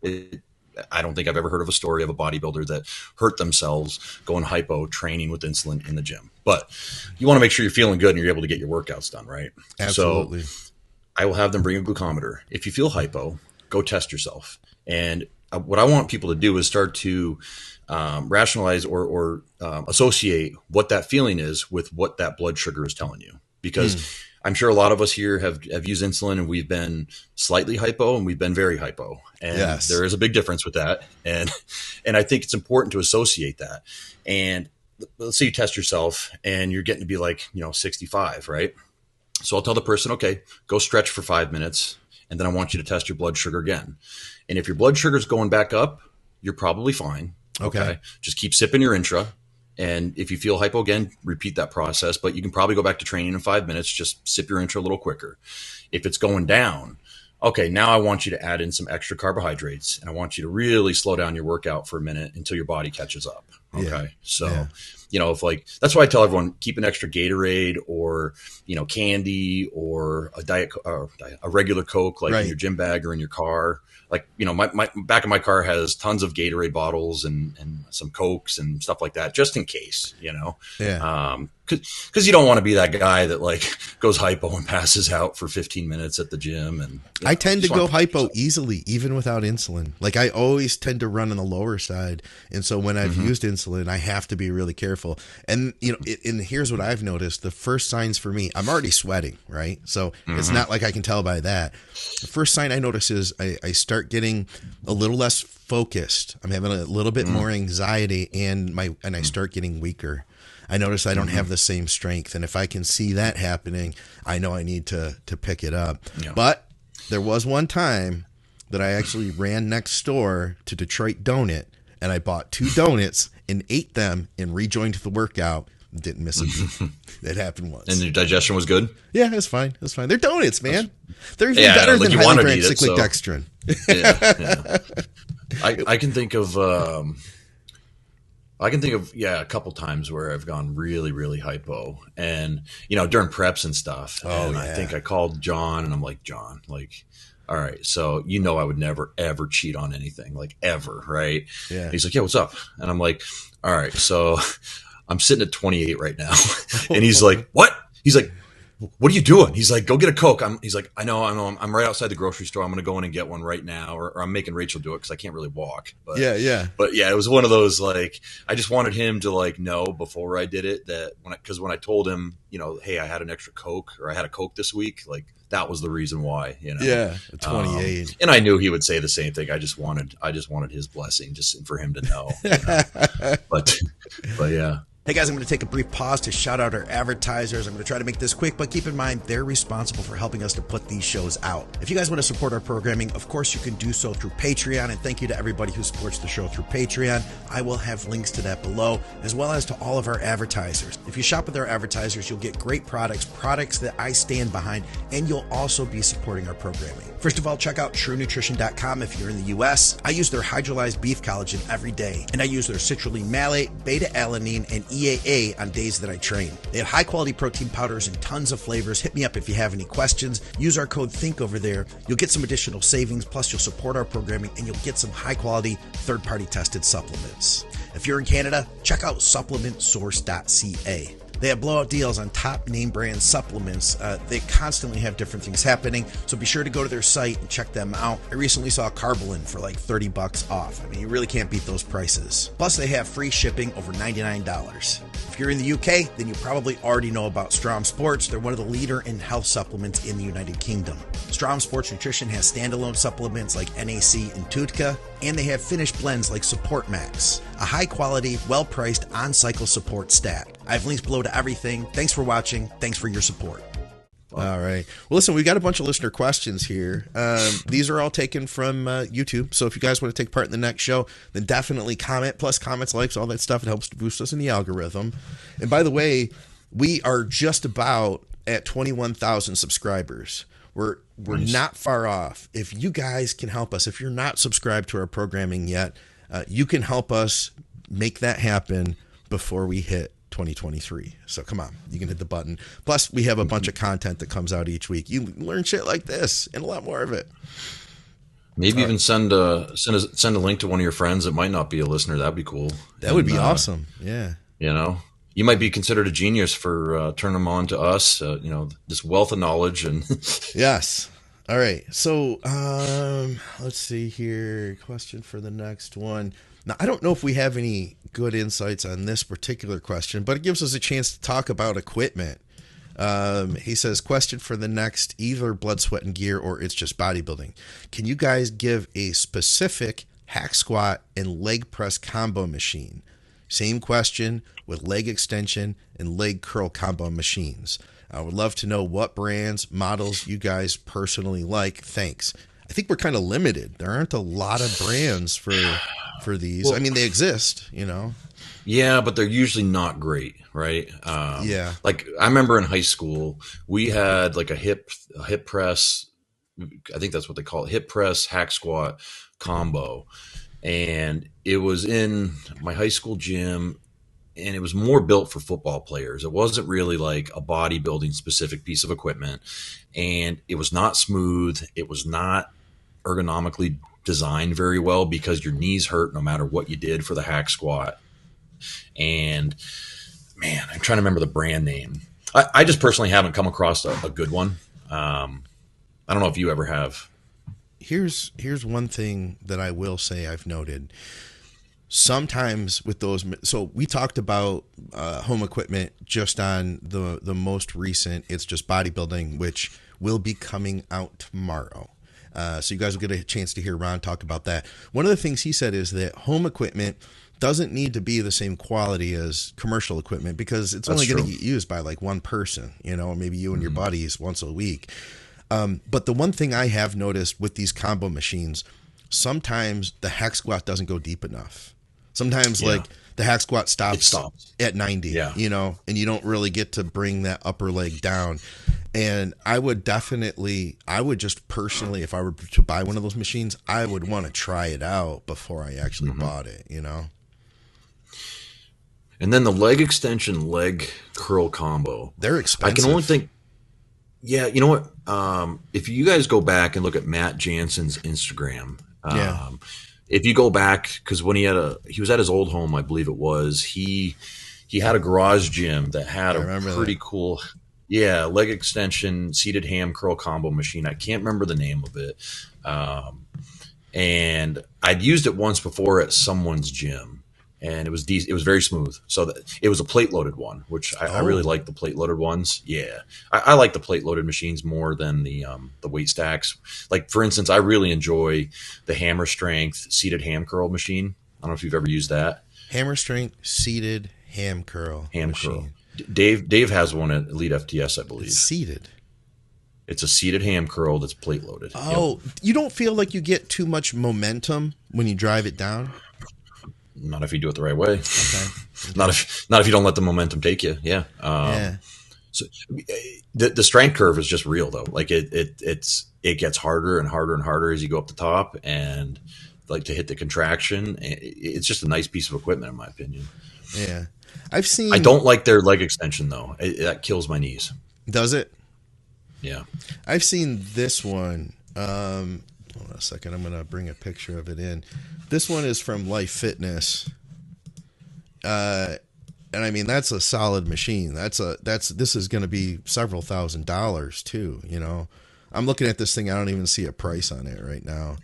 I don't think I've ever heard of a story of a bodybuilder that hurt themselves going hypo training with insulin in the gym. But you want to make sure you're feeling good and you're able to get your workouts done, right? Absolutely. So I will have them bring a glucometer. If you feel hypo, go test yourself. And what I want people to do is start to rationalize or associate what that feeling is with what that blood sugar is telling you. Because I'm sure a lot of us here have used insulin and we've been slightly hypo and we've been very hypo. And there is a big difference with that. And I think it's important to associate that. And let's say you test yourself and you're getting to be like, 65, right? So I'll tell the person, okay, go stretch for 5 minutes. And then I want you to test your blood sugar again. And if your blood sugar is going back up, you're probably fine. Okay. Just keep sipping your intra. And if you feel hypo again, repeat that process, but you can probably go back to training in 5 minutes, just sip your intra a little quicker. If it's going down, okay, now I want you to add in some extra carbohydrates and I want you to really slow down your workout for a minute until your body catches up. Okay. If that's why I tell everyone, keep an extra Gatorade or, candy or a regular Coke, like in your gym bag or in your car. Like, my back of my car has tons of Gatorade bottles and some Cokes and stuff like that, just in case, because you don't want to be that guy that like goes hypo and passes out for 15 minutes at the gym. And I tend to go hypo easily, even without insulin. Like I always tend to run on the lower side. And so when I've used insulin, I have to be really careful. And, and here's what I've noticed. The first signs for me, I'm already sweating, right? So it's not like I can tell by that. The first sign I notice is I start getting a little less focused. I'm having a little bit more anxiety and I start getting weaker. I notice I don't have the same strength. And if I can see that happening, I know I need to pick it up. Yeah. But there was one time that I actually ran next door to Detroit Donut and I bought 2 donuts and ate them and rejoined the workout. Didn't miss a beat. That happened once. And your digestion was good? Yeah, it's fine. It's fine. They're donuts, man. They're even better than highly brand Cyclic Dextrin. I can think of a couple times where I've gone really, really hypo, and during preps and stuff. I think I called John, and I'm like, John, like, all right, so I would never ever cheat on anything, like ever, right? Yeah. And he's like, yeah, what's up? And I'm like, all right, so I'm sitting at 28 right now, and he's like, what? He's like, what are you doing? He's like, go get a Coke. He's like, I know. I'm right outside the grocery store. I'm going to go in and get one right now. Or I'm making Rachel do it because I can't really walk. But Yeah. But yeah, it was one of those, like, I just wanted him to like know before I did it that because when I told him, hey, I had an extra Coke or I had a Coke this week, like that was the reason why, Yeah. 28. And I knew he would say the same thing. I just wanted his blessing just for him to know. But yeah. Hey guys, I'm going to take a brief pause to shout out our advertisers. I'm going to try to make this quick, but keep in mind they're responsible for helping us to put these shows out. If you guys want to support our programming, of course you can do so through Patreon, and thank you to everybody who supports the show through Patreon. I will have links to that below, as well as to all of our advertisers. If you shop with our advertisers, you'll get great products that I stand behind, and you'll also be supporting our programming. First of all, check out TrueNutrition.com if you're in the US. I use their hydrolyzed beef collagen every day, and I use their citrulline malate, beta-alanine, and EAA on days that I train. They have high-quality protein powders and tons of flavors. Hit me up if you have any questions. Use our code THINK over there. You'll get some additional savings, plus you'll support our programming, and you'll get some high-quality, third-party tested supplements. If you're in Canada, check out supplementsource.ca. They have blowout deals on top name brand supplements. They constantly have different things happening, so be sure to go to their site and check them out. I recently saw Carbolin for like $30 off. I mean, you really can't beat those prices. Plus, they have free shipping over $99. If you're in the UK, then you probably already know about Strom Sports. They're one of the leader in health supplements in the United Kingdom. Strom Sports Nutrition has standalone supplements like NAC and Tutka, and they have finished blends like Support Max, a high-quality, well-priced on-cycle support stack. I have links below to everything. Thanks for watching. Thanks for your support. All right. Well, listen, we got a bunch of listener questions here. These are all taken from YouTube. So if you guys want to take part in the next show, then definitely comment. Plus comments, likes, all that stuff. It helps to boost us in the algorithm. And by the way, we are just about at 21,000 subscribers. We're nice. Not far off. If you guys can help us, if you're not subscribed to our programming yet, you can help us make that happen before we hit 2023. So come on, you can hit the button. Plus, we have a bunch of content that comes out each week. You learn shit like this and a lot more of it. Maybe even send a link to one of your friends that might not be a listener. That'd be cool. That would be awesome. Yeah. You might be considered a genius for turning them on to us. This wealth of knowledge and yes. All right. So let's see here. Question for the next one. Now, I don't know if we have any good insights on this particular question, but it gives us a chance to talk about equipment. He says, question for the next either Blood, Sweat, and Gear or It's Just Bodybuilding. Can you guys give a specific hack squat and leg press combo machine? Same question with leg extension and leg curl combo machines. I would love to know what brands, models you guys personally like. Thanks. I think we're kind of limited. There aren't a lot of brands for these. Well, I mean, they exist, Yeah, but they're usually not great, right? Yeah. Like I remember in high school, we had like a hip press. I think that's what they call it, hip press hack squat combo, and it was in my high school gym. And it was more built for football players. It wasn't really like a bodybuilding specific piece of equipment. And it was not smooth. It was not ergonomically designed very well because your knees hurt no matter what you did for the hack squat. And man, I'm trying to remember the brand name. I just personally haven't come across a good one. I don't know if you ever have. Here's one thing that I will say I've noted. Sometimes with those, so we talked about home equipment just on the most recent It's Just Bodybuilding, which will be coming out tomorrow. So you guys will get a chance to hear Ron talk about that. One of the things he said is that home equipment doesn't need to be the same quality as commercial equipment because it's only going to get used by like one person, maybe you and your buddies once a week. But the one thing I have noticed with these combo machines, sometimes the hack squat doesn't go deep enough. Sometimes like the hack squat stops at 90, and you don't really get to bring that upper leg down. And I would just personally, if I were to buy one of those machines, I would want to try it out before I actually bought it, And then the leg extension, leg curl combo. They're expensive. I can only think, you know what? If you guys go back and look at Matt Jansen's Instagram, if you go back, because when he was at his old home, I believe it was, he had a garage gym that had a pretty cool Yeah, leg extension, seated ham curl combo machine. I can't remember the name of it. And I'd used it once before at someone's gym, and it was it was very smooth. So it was a plate loaded one, which I really like the plate loaded ones. Yeah, I like the plate loaded machines more than the weight stacks. Like for instance, I really enjoy the Hammer Strength seated ham curl machine. I don't know if you've ever used that. Hammer Strength seated ham curl machine. Dave has one at Elite FTS, I believe. It's seated. It's a seated ham curl that's plate loaded. Oh, yep. You don't feel like you get too much momentum when you drive it down? Not if you do it the right way. Okay. Not if you don't let the momentum take you. Yeah. So the strength curve is just real though. Like it gets harder and harder and harder as you go up the top, and like to hit the contraction. It's just a nice piece of equipment in my opinion. Yeah. I don't like their leg extension though. That kills my knees. Does it? Yeah. I've seen this one. Hold on a second. I'm going to bring a picture of it in. This one is from Life Fitness. And I mean, that's a solid machine. This is going to be several $1,000s too. You know, I'm looking at this thing. I don't even see a price on it right now.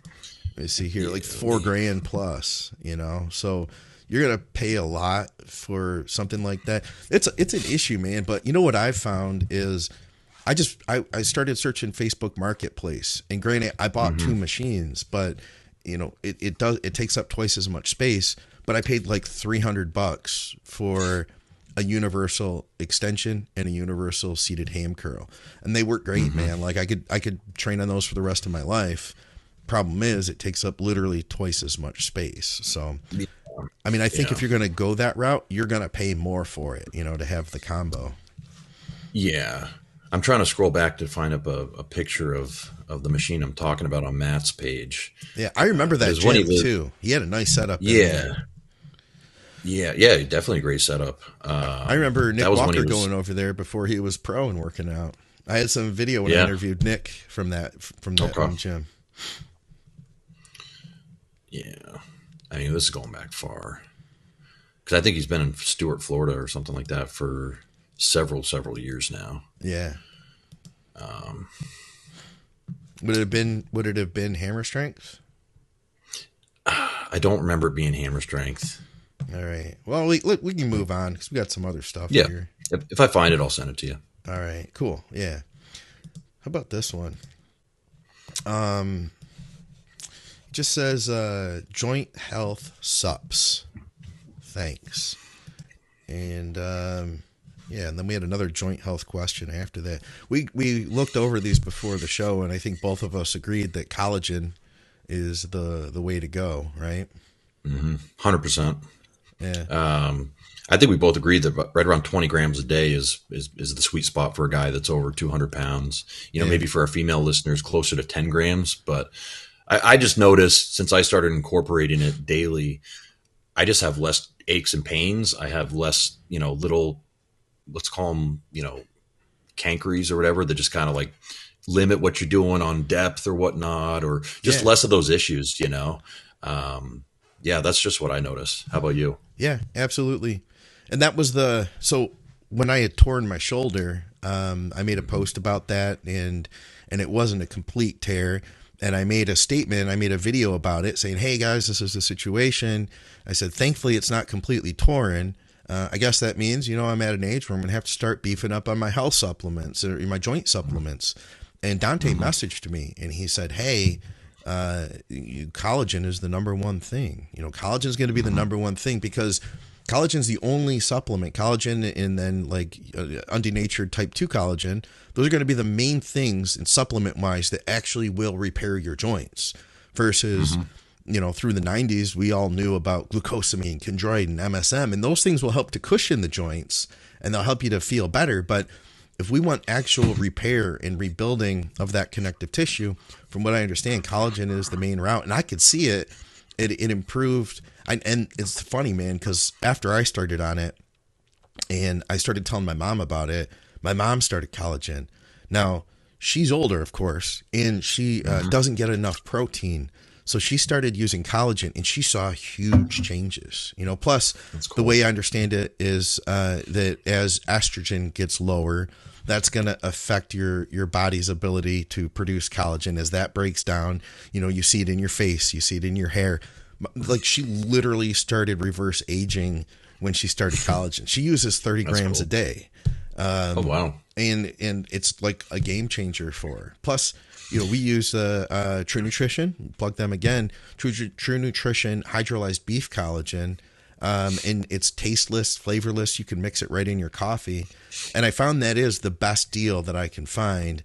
Let me see here, like $4,000 plus, you know, so you're going to pay a lot for something like that. It's an issue, man. But you know what I've found is I started searching Facebook Marketplace, and granted, I bought two machines, but you know, it takes up twice as much space, but I paid like $300 for a universal extension and a universal seated ham curl, and they work great, man. Like I could train on those for the rest of my life. Problem is, it takes up literally twice as much space. So, I mean, I think if you're going to go that route, you're going to pay more for it, you know, to have the combo. Yeah. I'm trying to scroll back to find up a picture of the machine I'm talking about on Matt's page. Yeah, I remember that gym too. He had a nice setup. Yeah, definitely a great setup. I remember Nick Walker going over there before he was pro and working out. I had some video when I interviewed Nick from that gym. Yeah, I mean, this is going back far because I think he's been in Stuart, Florida, or something like that for several years now. Yeah. Would it have been hammer strength? I don't remember it being hammer strength. All right. Well, we can move on because we got some other stuff here. If I find it, I'll send it to you. All right. Cool. Yeah. How about this one? It just says joint health sups. Thanks. And and then we had another joint health question after that. We looked over these before the show, and I think both of us agreed that collagen is the way to go, right? 100%. Yeah. I think we both agreed that right around 20 grams a day is the sweet spot for a guy that's over 200 pounds. You know, maybe for our female listeners, closer to 10 grams. But I just noticed since I started incorporating it daily, I just have less aches and pains. I have less, you know, little, let's call them, you know, cankeries or whatever that just kind of like limit what you're doing on depth or whatnot, or just less of those issues, you know? That's just what I noticed. How about you? Yeah, absolutely. And that was so when I had torn my shoulder, I made a post about that, and it wasn't a complete tear. And I made a statement, I made a video about it saying, hey guys, this is the situation. I said, thankfully it's not completely torn. I guess that means, you know, I'm at an age where I'm going to have to start beefing up on my health supplements or my joint supplements. And Dante messaged me and he said, hey, collagen is the number one thing. You know, collagen is going to be the number one thing because collagen is the only supplement. Collagen and then like undenatured type 2 collagen, those are going to be the main things in supplement wise that actually will repair your joints versus you know, through the 90s, we all knew about glucosamine, chondroitin, MSM, and those things will help to cushion the joints and they'll help you to feel better. But if we want actual repair and rebuilding of that connective tissue, from what I understand, collagen is the main route. And I could see it. It improved. And it's funny, man, because after I started on it and I started telling my mom about it, my mom started collagen. Now, she's older, of course, and she doesn't get enough protein. So she started using collagen and she saw huge changes, you know, plus the way I understand it is that as estrogen gets lower, that's going to affect your body's ability to produce collagen. As that breaks down, you see it in your face, you see it in your hair. Like, she literally started reverse aging when she started collagen. She uses 30 grams a day. Oh, wow. And it's like a game changer for her. Plus, we use True Nutrition, plug them again, True Nutrition hydrolyzed beef collagen. And it's tasteless, flavorless. You can mix it right in your coffee. And I found that is the best deal that I can find.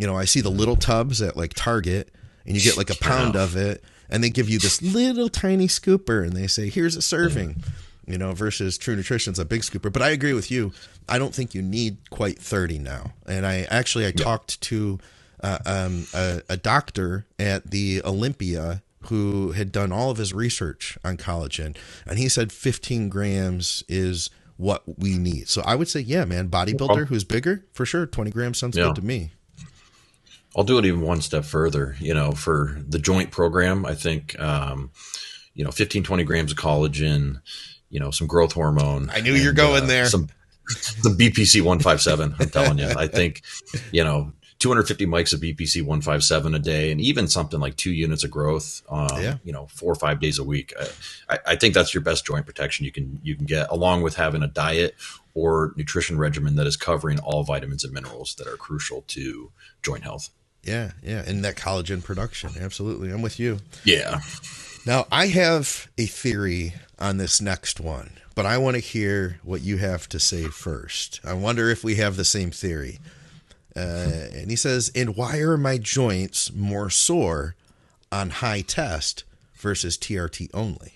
I see the little tubs at like Target, and you get like a pound of it, and they give you this little tiny scooper, and they say, here's a serving, versus True Nutrition's a big scooper. But I agree with you. I don't think you need quite 30 now. And I talked to a doctor at the Olympia who had done all of his research on collagen, and he said 15 grams is what we need. So I would say, yeah, man, bodybuilder who's bigger, for sure, 20 grams sounds good to me. I'll do it even one step further. For the joint program, I think 15, 20 grams of collagen, some growth hormone. I knew you're going there. Some BPC 157. I'm telling you, I think 250 mics of BPC 157 a day, and even something like 2 units of growth, 4 or 5 days a week. I think that's your best joint protection you can get, along with having a diet or nutrition regimen that is covering all vitamins and minerals that are crucial to joint health. Yeah. And that collagen production. Absolutely. I'm with you. Yeah. Now, I have a theory on this next one, but I want to hear what you have to say first. I wonder if we have the same theory. And he says, and why are my joints more sore on high test versus TRT only?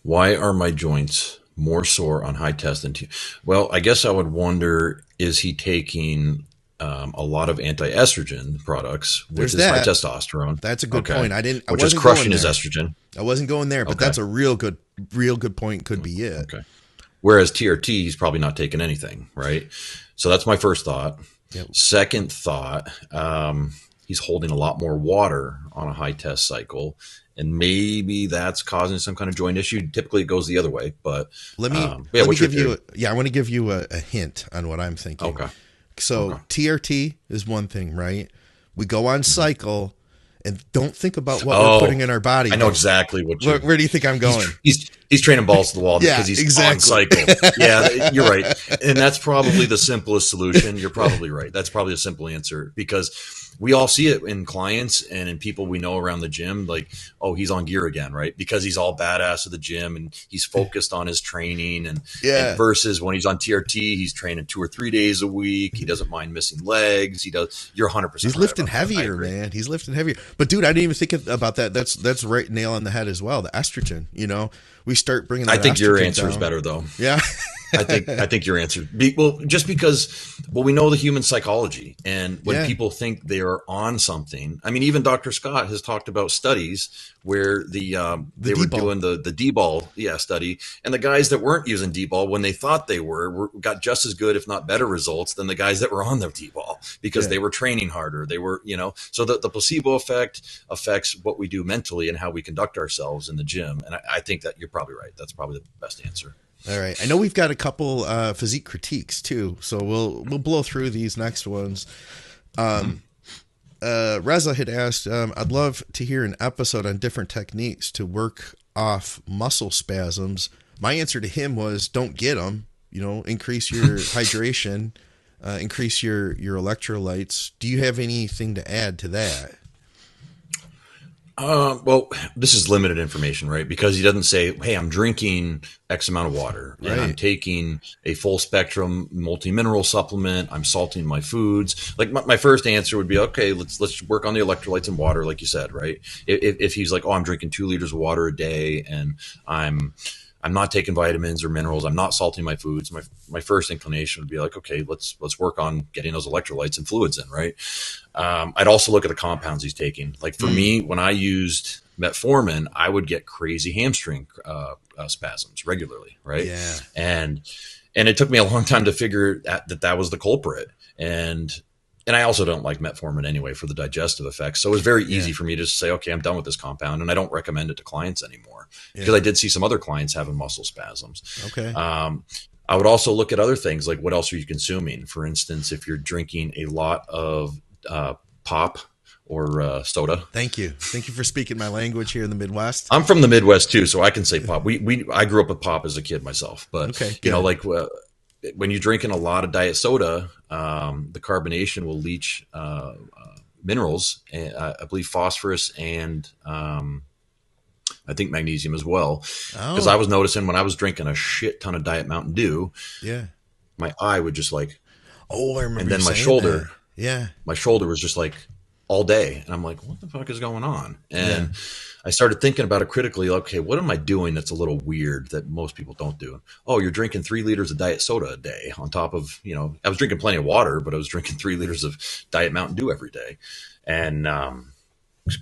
Why are my joints more sore on high test than Well, I guess I would wonder, is he taking a lot of anti-estrogen products, which is high testosterone? That's a good point. Which is crushing his estrogen. I wasn't going there, but that's a real good point. Could be it. Okay. Whereas TRT, he's probably not taking anything, right? So that's my first thought. Yep. Second thought, he's holding a lot more water on a high test cycle, and maybe that's causing some kind of joint issue. Typically, it goes the other way, but I want to give you a hint on what I'm thinking. Okay. So TRT is one thing, right? We go on cycle and don't think about what we're putting in our body. I know exactly where do you think I'm going? He's training balls to the wall because he's on cycle. Yeah, you're right. And that's probably the simplest solution. You're probably right. That's probably a simple answer, because we all see it in clients and in people we know around the gym, like, oh, he's on gear again, right? Because he's all badass at the gym and he's focused on his training. And versus when he's on TRT, he's training 2 or 3 days a week. He doesn't mind missing legs. You're 100%. He's lifting heavier, man. He's lifting heavier. But dude, I didn't even think about that. That's right, nail on the head as well. The estrogen, we start bringing that. I think your answer is better, though. Yeah. I think your answer, just because we know the human psychology, and when people think they are on something, I mean, even Dr. Scott has talked about studies where they were doing the D-ball study, and the guys that weren't using D-ball, when they thought they got just as good, if not better results than the guys that were on the D-ball, because they were training harder. They were, so the placebo effect affects what we do mentally and how we conduct ourselves in the gym. And I think that you're probably right. That's probably the best answer. All right. I know we've got a couple physique critiques too, so we'll blow through these next ones. Reza had asked, I'd love to hear an episode on different techniques to work off muscle spasms. My answer to him was, don't get them. Increase your hydration, increase your electrolytes. Do you have anything to add to that? Well, this is limited information, right? Because he doesn't say, hey, I'm drinking X amount of water and I'm taking a full spectrum multi-mineral supplement. I'm salting my foods. Like my first answer would be, okay, let's work on the electrolytes and water, like you said, right? If he's like, oh, I'm drinking 2 liters of water a day and I'm not taking vitamins or minerals, I'm not salting my foods, my first inclination would be like, okay, let's work on getting those electrolytes and fluids in, right? I'd also look at the compounds he's taking. Like for me, when I used metformin, I would get crazy hamstring spasms regularly, right? Yeah. And it took me a long time to figure that was the culprit. And I also don't like metformin anyway for the digestive effects. So it was very easy for me to just say, okay, I'm done with this compound, and I don't recommend it to clients anymore because I did see some other clients having muscle spasms. Okay. I would also look at other things like what else are you consuming? For instance, if you're drinking a lot of pop or soda. Thank you for speaking my language here in the Midwest. I'm from the Midwest too, so I can say pop. I grew up with pop as a kid myself, but okay, you know, like when you're drinking a lot of diet soda, the carbonation will leach minerals, I believe phosphorus and I think magnesium as well. Because I was noticing when I was drinking a shit ton of Diet Mountain Dew, my eye would just like, I remember. And then my shoulder, that. my shoulder was just like all day, and I'm like, what the fuck is going on? And I started thinking about it critically. Okay, what am I doing that's a little weird that most people don't do? Oh, you're drinking 3 liters of diet soda a day on top of, you know, I was drinking plenty of water, but I was drinking 3 liters of Diet Mountain Dew every day. And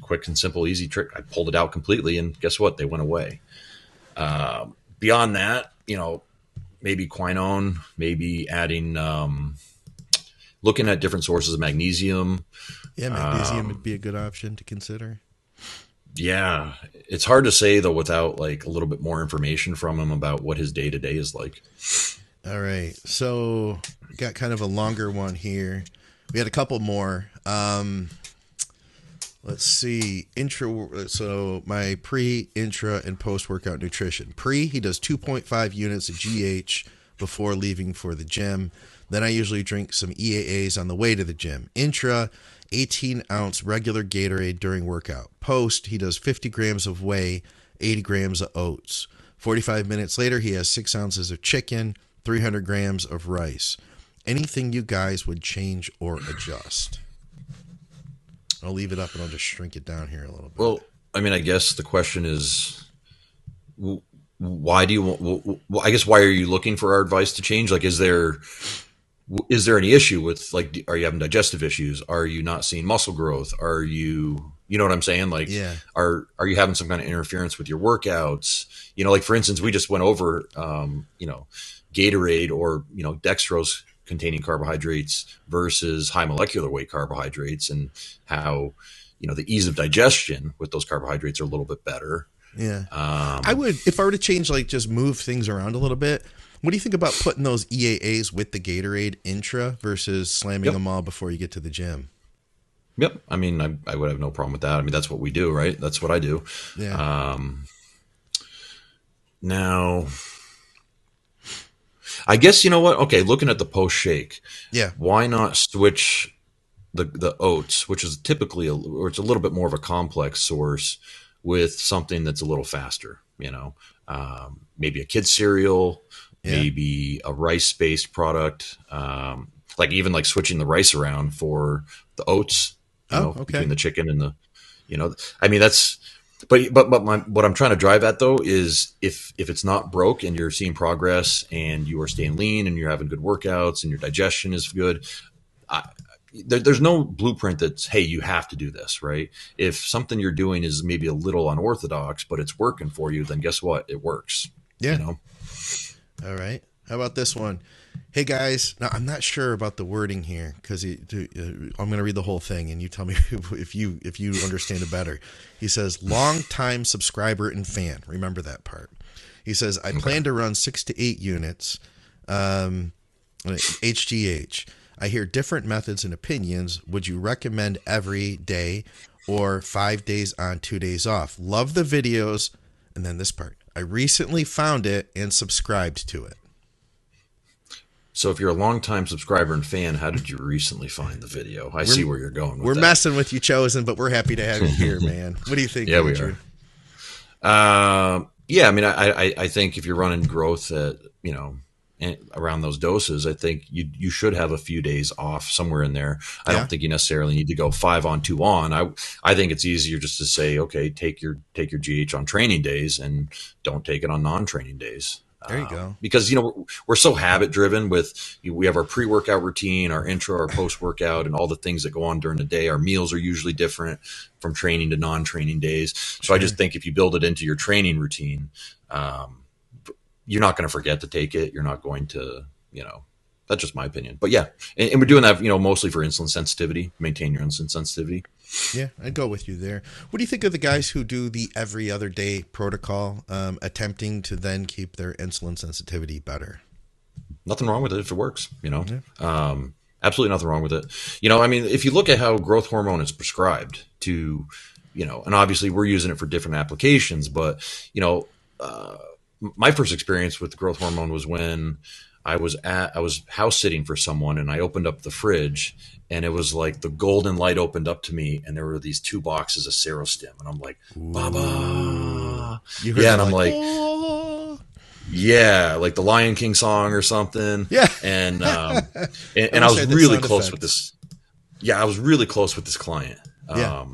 quick and simple, easy trick. I pulled it out completely, and guess what? They went away. Beyond that, you know, maybe quinone, maybe adding, looking at different sources of magnesium. Yeah, magnesium would be a good option to consider. Yeah, it's hard to say though without like a little bit more information from him about what his day to day is like. All right, so we got kind of a longer one here. We had a couple more. Let's see. So my pre, intra, and post-workout nutrition. Pre, he does 2.5 units of GH before leaving for the gym. Then I usually drink some EAAs on the way to the gym. Intra, 18-ounce regular Gatorade during workout. Post, he does 50 grams of whey, 80 grams of oats. 45 minutes later, he has 6 ounces of chicken, 300 grams of rice. Anything you guys would change or adjust? I'll leave it up and I'll just shrink it down here a little bit. Well, I mean, I guess the question is, why do you? Well, I guess why are you looking for our advice to change? Like, is there any issue with, like, are you having digestive issues? Are you not seeing muscle growth? Are you, you know what I'm saying? Like, are you having some kind of interference with your workouts? You know, like for instance, we just went over, you know, Gatorade or, you know, dextrose containing carbohydrates versus high molecular weight carbohydrates, and how, you know, the ease of digestion with those carbohydrates are a little bit better. Yeah. I would, if I were to change, like just move things around a little bit. What do you think about putting those EAAs with the Gatorade Intra versus slamming them all before you get to the gym? Yep. I mean, I would have no problem with that. I mean, that's what we do, right? That's what I do. Yeah. Now, I guess, you know what? Okay, looking at the post shake, why not switch the oats, which is typically or it's a little bit more of a complex source, with something that's a little faster? You know, maybe a kid's cereal, maybe a rice-based product, like even like switching the rice around for the oats. You know, between the chicken and the, you know, I mean that's. But what I'm trying to drive at though is if it's not broke and you're seeing progress and you are staying lean and you're having good workouts and your digestion is good, there's no blueprint that's, hey, you have to do this, right? If something you're doing is maybe a little unorthodox but it's working for you, then guess what? It works. Yeah. You know? All right. How about this one? Hey guys, now I'm not sure about the wording here because I'm going to read the whole thing and you tell me if you understand it better. He says, long-time subscriber and fan. Remember that part. He says, I plan to run 6 to 8 units, HGH. I hear different methods and opinions. Would you recommend every day or 5 days on, 2 days off? Love the videos. And then this part. I recently found it and subscribed to it. So if you're a longtime subscriber and fan, how did you recently find the video? I see where you're going with We're that. Messing with you, Chosen, but we're happy to have you here, man. What do you think? Yeah, Andrew? we are. Yeah, I mean, I think if you're running growth at, you know, around those doses, I think you should have a few days off somewhere in there. I don't think you necessarily need to go 5 on 2 on. I think it's easier just to say, okay, take your GH on training days and don't take it on non-training days. There you go. Because, you know, we're so habit driven with, we have our pre-workout routine, our intra, our post-workout, and all the things that go on during the day. Our meals are usually different from training to non-training days. So I just think if you build it into your training routine, you're not going to forget to take it. You're not going to, you know, that's just my opinion. But yeah, and we're doing that, you know, mostly for insulin sensitivity, maintain your insulin sensitivity. Yeah, I'd go with you there. What do you think of the guys who do the every other day protocol, attempting to then keep their insulin sensitivity better? nothing wrong with it if it works, absolutely nothing wrong with it. I mean, if you look at how growth hormone is prescribed to, and obviously we're using it for different applications, but, my first experience with growth hormone was when I was house sitting for someone, and I opened up the fridge, and it was like the golden light opened up to me, and there were these 2 boxes of Serostim, and I'm like, Baba. Yeah, and I'm like, oh. Yeah, like the Lion King song or something. Yeah. And I was really close with this. Yeah, I was really close with this client. Yeah.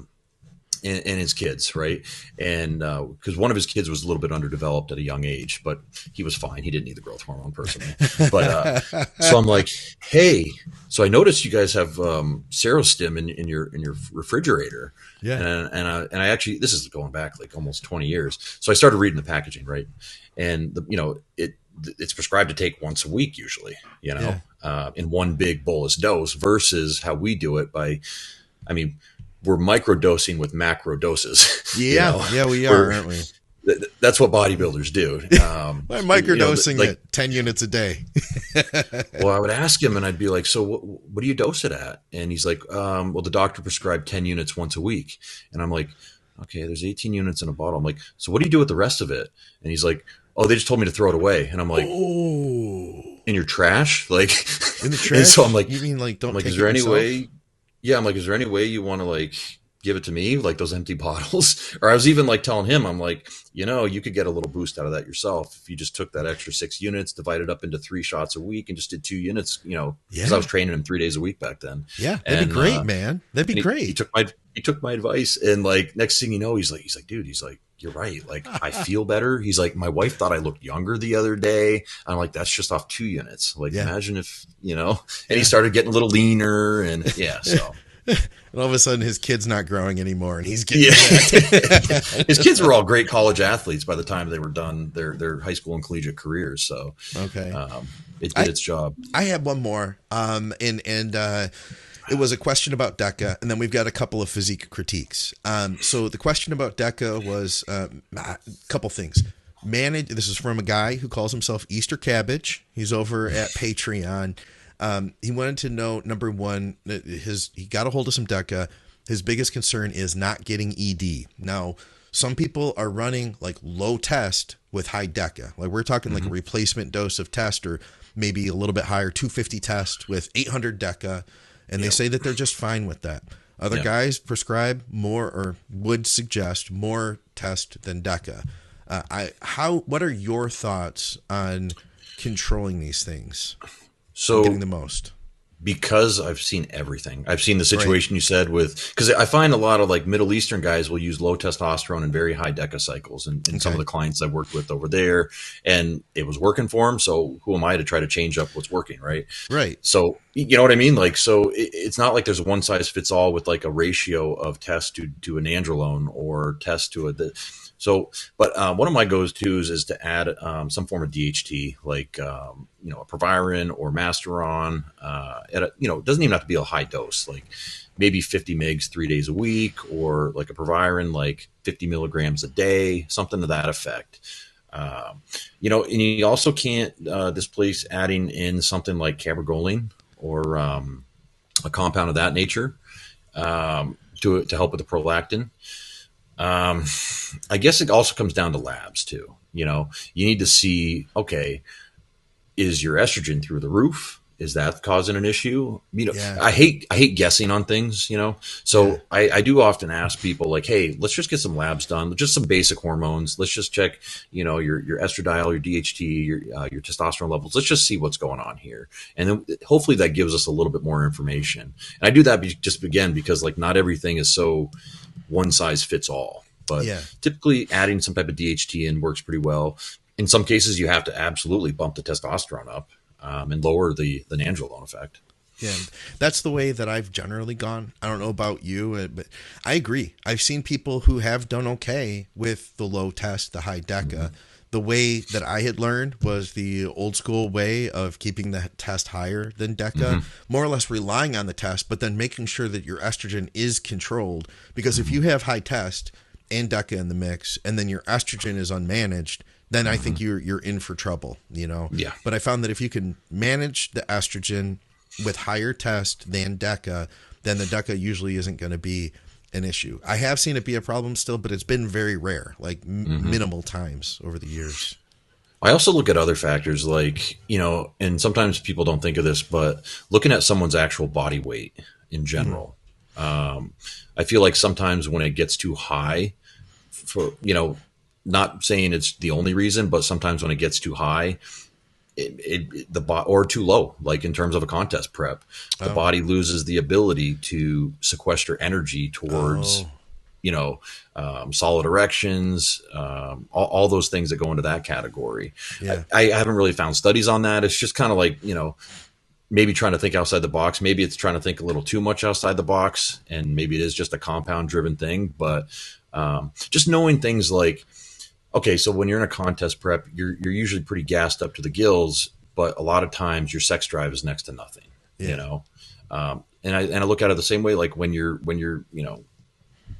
And his kids, right? And because one of his kids was a little bit underdeveloped at a young age, but he was fine. He didn't need the growth hormone personally. But so I'm like, hey, so I noticed you guys have Serostim in your refrigerator. Yeah. And I actually, this is going back like almost 20 years. So I started reading the packaging, right? And it's prescribed to take once a week usually, in one big bolus dose versus how we do it we're microdosing with macro doses. Yeah, yeah, we are, aren't we? That's what bodybuilders do. I'm microdosing at 10 units a day. Well, I would ask him, and I'd be like, "So, what do you dose it at?" And he's like, "Well, the doctor prescribed 10 units once a week." And I'm like, "Okay, there's 18 units in a bottle." I'm like, "So, what do you do with the rest of it?" And he's like, "Oh, they just told me to throw it away." And I'm like, "Oh, in your trash?" Like in the trash? And so I'm like, "You mean like don't?" I'm like, take "Is there any yourself? way?" Yeah, I'm like, "Is there any way you want to like give it to me, like those empty bottles?" Or I was even like telling him, I'm like, you could get a little boost out of that yourself if you just took that extra 6 units, divided up into 3 shots a week, and just did 2 units. Because I was training him 3 days a week back then. Yeah, that'd be great, man. That'd be great. He took my advice, and like next thing you know, he's like, dude, he's like, you're right. Like I feel better. He's like, my wife thought I looked younger the other day. I'm like, that's just off 2 units. Like imagine if and he started getting a little leaner, and so. And all of a sudden his kid's not growing anymore, and he's getting His kids were all great college athletes by the time they were done their high school and collegiate careers. So okay, it did its job. I had one more, and it was a question about Deca, and then we've got a couple of physique critiques. So the question about Deca was a couple things. This is from a guy who calls himself Easter Cabbage. He's over at Patreon. He wanted to know, number one, he got a hold of some Deca. His biggest concern is not getting ED. Now, some people are running like low test with high Deca. Like we're talking like a replacement dose of test, or maybe a little bit higher, 250 test with 800 Deca. And they say that they're just fine with that. Other guys prescribe more, or would suggest more test than Deca. What are your thoughts on controlling these things? So getting the most, because I've seen everything. I've seen the situation you said because I find a lot of like Middle Eastern guys will use low testosterone and very high Deca cycles, and some of the clients I've worked with over there, and it was working for them. So who am I to try to change up what's working? Right. So you know what I mean? Like, so it's not like there's a one size fits all with like a ratio of test to an androlone or test to but one of my go-tos is to add some form of DHT, like a Proviron or Masteron. It doesn't even have to be a high dose, like maybe 50 mgs 3 days a week, or like a Proviron, like 50 milligrams a day, something to that effect. And you also can't displace adding in something like cabergoline or a compound of that nature to help with the prolactin. I guess it also comes down to labs too. You need to see, okay, is your estrogen through the roof? Is that causing an issue? I hate guessing on things, so I do often ask people like, hey, let's just get some labs done, just some basic hormones. Let's just check, your estradiol, your DHT, your testosterone levels. Let's just see what's going on here. And then hopefully that gives us a little bit more information. And I do that just again, because like not everything is so one size fits all, but typically adding some type of DHT in works pretty well. In some cases, you have to absolutely bump the testosterone up and lower the nandrolone effect. Yeah, that's the way that I've generally gone. I don't know about you, but I agree. I've seen people who have done okay with the low test, the high Deca. Mm-hmm. The way that I had learned was the old school way of keeping the test higher than Deca, more or less relying on the test, but then making sure that your estrogen is controlled. Because if you have high test and Deca in the mix, and then your estrogen is unmanaged, then I think you're in for trouble, you know? Yeah. But I found that if you can manage the estrogen with higher test than Deca, then the Deca usually isn't going to be an issue. I have seen it be a problem still, but it's been very rare, like minimal times over the years. I also look at other factors like, and sometimes people don't think of this, but looking at someone's actual body weight in general. I feel like sometimes when it gets too high for, not saying it's the only reason, but sometimes when it gets too high, or too low, like in terms of a contest prep, the body loses the ability to sequester energy towards, solid erections, all those things that go into that category. Yeah. I haven't really found studies on that. It's just kind of like, maybe trying to think outside the box. Maybe it's trying to think a little too much outside the box, and maybe it is just a compound driven thing. But just knowing things like, okay, so when you're in a contest prep, you're usually pretty gassed up to the gills, but a lot of times your sex drive is next to nothing, And I look at it the same way, like when you're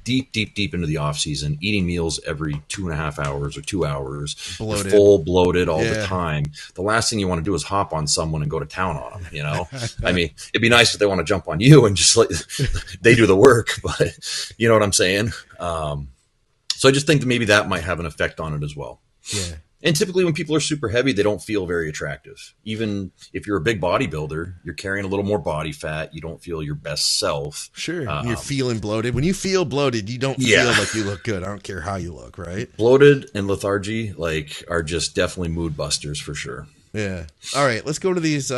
deep into the off season, eating meals every 2.5 hours or 2 hours, bloated. Full bloated all the time. The last thing you want to do is hop on someone and go to town on them. I mean, it'd be nice if they want to jump on you and just like they do the work, but you know what I'm saying? So I just think that maybe that might have an effect on it as well. Yeah. And typically when people are super heavy, they don't feel very attractive. Even if you're a big bodybuilder, you're carrying a little more body fat. You don't feel your best self. Sure. You're feeling bloated. When you feel bloated, you don't feel like you look good. I don't care how you look, right? Bloated and lethargy are just definitely mood busters for sure. Yeah. All right. Let's go to these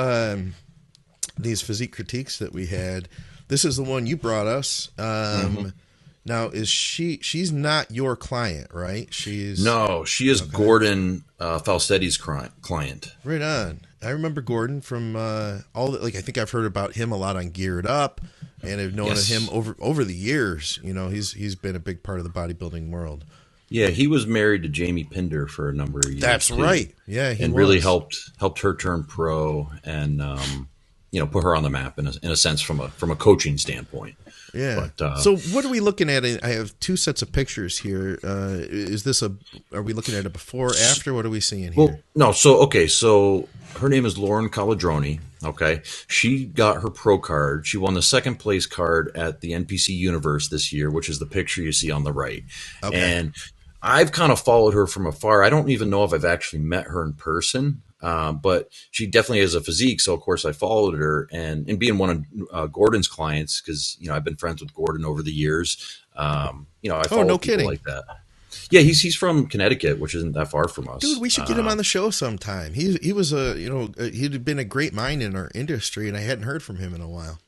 physique critiques that we had. This is the one you brought us. Now, she's not your client, right? No, she is okay. Gordon Falsetti's client. Right on. I remember Gordon from I think I've heard about him a lot on Geared Up, and I've known him over the years. He's been a big part of the bodybuilding world. Yeah, he was married to Jamie Pinder for a number of years. That's right. Yeah, he really helped her turn pro and put her on the map in a sense from a coaching standpoint. Yeah. But, so what are we looking at? I have two sets of pictures here. Are we looking at it before, after? What are we seeing here? Well, no. So her name is Lauren Caladroni. Okay. She got her pro card. She won the second place card at the NPC Universe this year, which is the picture you see on the right. Okay. And I've kind of followed her from afar. I don't even know if I've actually met her in person. But she definitely has a physique. So of course I followed her and being one of Gordon's clients, cause I've been friends with Gordon over the years. I follow people like that. Yeah. He's from Connecticut, which isn't that far from us. Dude, we should get him on the show sometime. He was he'd been a great mind in our industry, and I hadn't heard from him in a while.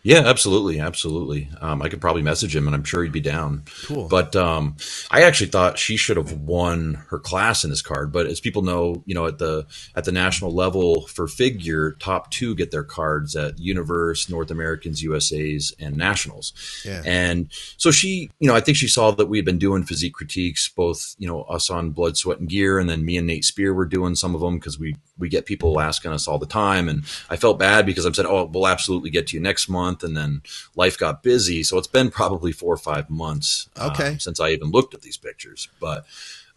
Yeah, absolutely. Absolutely. I could probably message him and I'm sure he'd be down. Cool. But I actually thought she should have won her class in this card. But as people know, at the national level for figure, top 2 get their cards at Universe, North Americans, USAs, and Nationals. Yeah. And so she, I think she saw that we had been doing physique critiques, both, us on Blood, Sweat, and Gear. And then me and Nate Spear were doing some of them because we get people asking us all the time. And I felt bad because I've said, oh, we'll absolutely get to you next month. And then life got busy. So it's been probably 4 or 5 months since I even looked at these pictures. But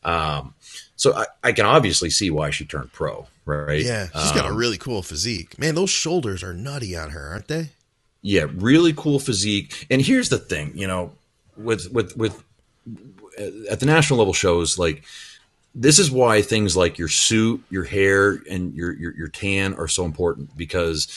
so I can obviously see why she turned pro, right? Yeah, she's got a really cool physique. Man, those shoulders are nutty on her, aren't they? Yeah, really cool physique. And here's the thing, with at the national level shows, like, this is why things like your suit, your hair, and your tan are so important, because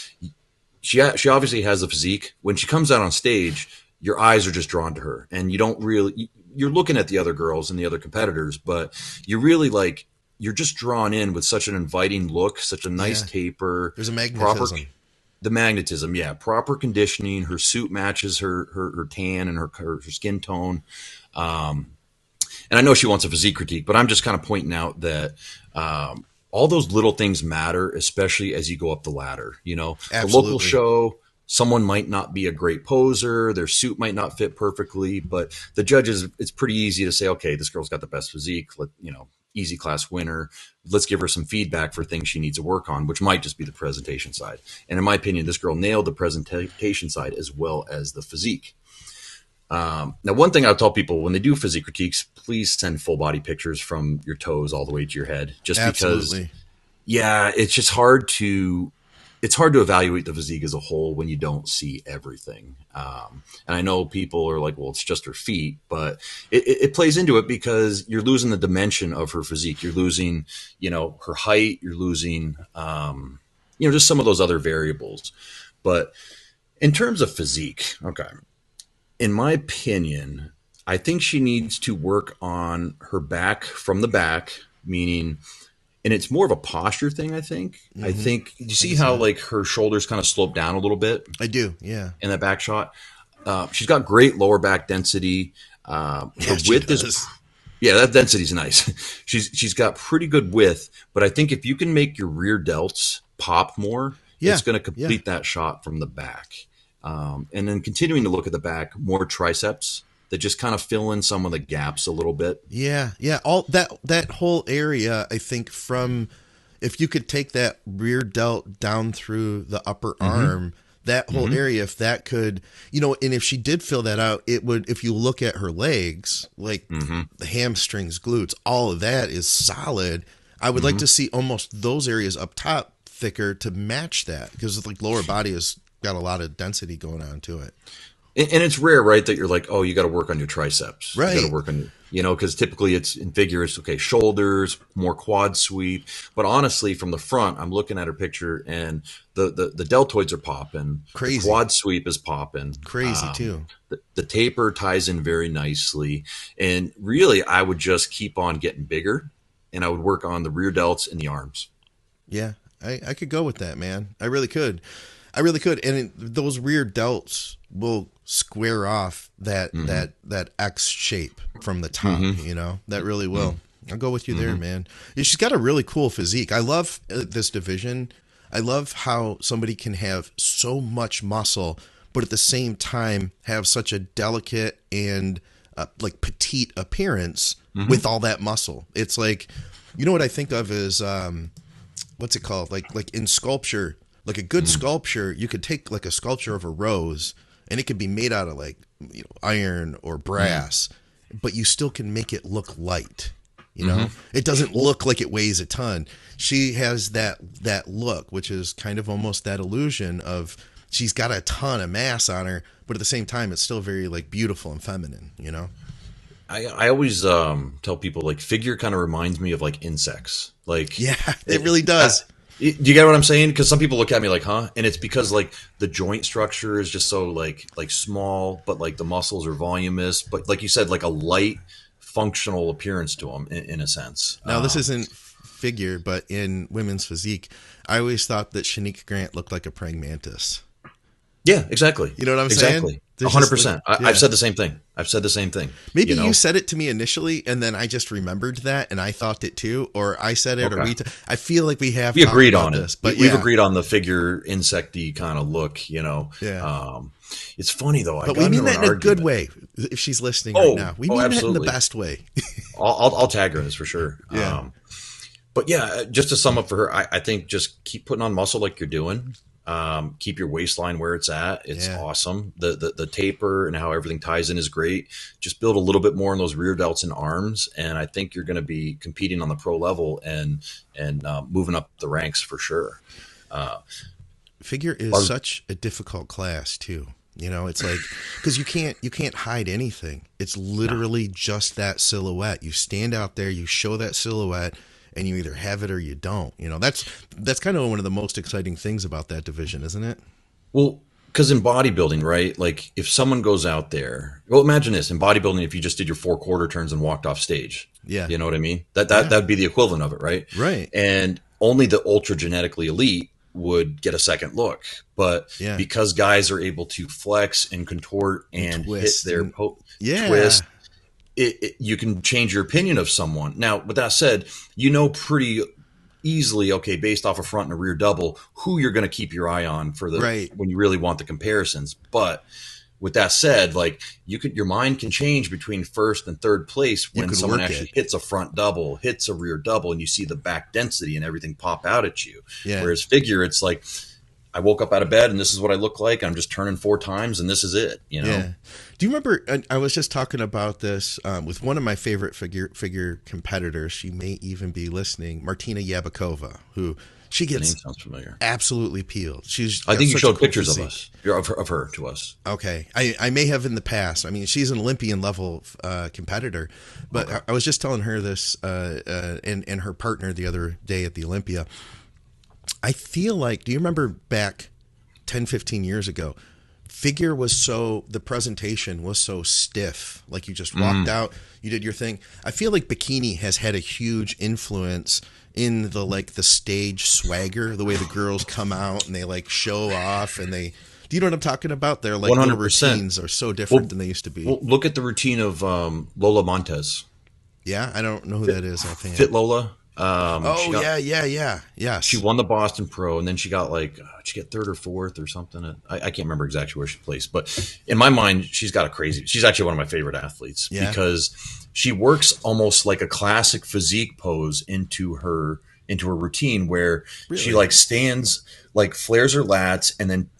she obviously has a physique. When she comes out on stage, your eyes are just drawn to her, and you're looking at the other girls and the other competitors, but you're just drawn in with such an inviting look, such a nice taper. There's a magnetism. The magnetism, yeah. Proper conditioning. Her suit matches her tan and her skin tone. And I know she wants a physique critique, but I'm just kind of pointing out that all those little things matter, especially as you go up the ladder. Absolutely. The local show, someone might not be a great poser, their suit might not fit perfectly, but the judges, it's pretty easy to say, okay, this girl's got the best physique, easy class winner. Let's give her some feedback for things she needs to work on, which might just be the presentation side. And in my opinion, this girl nailed the presentation side as well as the physique. Now, one thing I'll tell people when they do physique critiques, please send full body pictures from your toes all the way to your head, just Absolutely. because, yeah, it's just hard to evaluate the physique as a whole when you don't see everything. And I know people are like, well, it's just her feet, but it plays into it because you're losing the dimension of her physique. You're losing, her height. You're losing, just some of those other variables. But in terms of physique, okay, in my opinion, I think she needs to work on her back from the back, meaning, and it's more of a posture thing, I think. Mm-hmm. I think, you see how like her shoulders kind of slope down a little bit? I do, yeah. In that back shot. She's got great lower back density. Her width is, that density is nice. She's got pretty good width, but I think if you can make your rear delts pop more, it's going to complete that shot from the back. And then continuing to look at the back, more triceps that just kind of fill in some of the gaps a little bit. Yeah. All that whole area, I think, from if you could take that rear delt down through the upper arm, that whole area, if that could, and if she did fill that out, it would, if you look at her legs, like the hamstrings, glutes, all of that is solid. I would like to see almost those areas up top thicker to match that, because like lower body has got a lot of density going on to it. And it's rare, right, that you're like, oh, you got to work on your triceps. Right. You got to work on, because typically it's in figure, it's okay, shoulders, more quad sweep. But honestly, from the front, I'm looking at her picture and the deltoids are popping. Crazy. The quad sweep is popping. Crazy too. The taper ties in very nicely. And really, I would just keep on getting bigger, and I would work on the rear delts and the arms. Yeah, I could go with that, man. I really could. And those rear delts will square off that X shape from the top, that really will. I'll go with you there, man. She's got a really cool physique. I love this division. I love how somebody can have so much muscle, but at the same time have such a delicate and like petite appearance with all that muscle. It's like, what I think of is, what's it called? Like in sculpture, like a good sculpture, you could take like a sculpture of a rose and it could be made out of like iron or brass, but you still can make it look light. It doesn't look like it weighs a ton. She has that look, which is kind of almost that illusion of she's got a ton of mass on her, but at the same time, it's still very like beautiful and feminine, I always tell people like figure kind of reminds me of like insects. Like, yeah, it really does. Do you get what I'm saying? Because some people look at me like, huh? And it's because like the joint structure is just so like small, but like the muscles are voluminous. But like you said, like a light, functional appearance to them in a sense. Now, this isn't figure, but in women's physique, I always thought that Shanique Grant looked like a praying mantis. Yeah, exactly. You know what I'm saying? Exactly. 100%. I've said the same thing. Maybe you said it to me initially, and then I just remembered that, and I thought it too, or I said it, or I feel like we agreed on this, it, but we've agreed on the figure insecty kind of look. Yeah. It's funny though. But we mean that in a good way. If she's listening right now, we mean absolutely. that in the best way. I'll tag her in this for sure. Yeah. But yeah, just to sum up for her, I think just keep putting on muscle like you're doing. Keep your waistline where it's at. It's awesome. The taper and how everything ties in is great. Just build a little bit more on those rear delts and arms, and I think you're going to be competing on the pro level and moving up the ranks for sure. Figure is such a difficult class too. It's like, because you can't hide anything. It's literally just that silhouette. You stand out there, you show that silhouette, and you either have it or you don't. That's kind of one of the most exciting things about that division, isn't it? Well, because in bodybuilding, right? Like if someone goes out there, well, imagine this in bodybuilding, if you just did your 4 quarter turns and walked off stage, you know what I mean? That'd be the equivalent of it, right? Right. And only the ultra genetically elite would get a second look, but because guys are able to flex and contort and twist hit their twist, you can change your opinion of someone. Now, with that said, pretty easily, okay, based off a front and a rear double, who you're going to keep your eye on for when you really want the comparisons. But with that said, like your mind can change between first and third place when someone actually hits a front double, hits a rear double, and you see the back density and everything pop out at you. Yeah. Whereas figure, it's like I woke up out of bed and this is what I look like. I'm just turning 4 times and this is it, you know? Yeah. Do you remember, I was just talking about this with one of my favorite figure competitors. She may even be listening, Martina Yabakova, who she gets The name sounds familiar. Absolutely peeled. I think you showed pictures of us, of her to us. Okay. I may have in the past. I mean, she's an Olympian level competitor, but okay. I was just telling her this and her partner the other day at the Olympia. I feel like, do you remember back 10, 15 years ago, the presentation was so stiff. Like you just walked out, you did your thing. I feel like bikini has had a huge influence in the stage swagger, the way the girls come out and they like show off and do you know what I'm talking about? Their like 100%. Routines are so different than they used to be. Well, look at the routine of Lola Montez. Yeah, I don't know who that is. I think Fit Lola. Yeah. She won the Boston Pro, and then she got she got 3rd or 4th or something. I can't remember exactly where she placed, but in my mind, she's actually one of my favorite athletes because she works almost like a classic physique pose into her routine where she like stands, like flares her lats, and then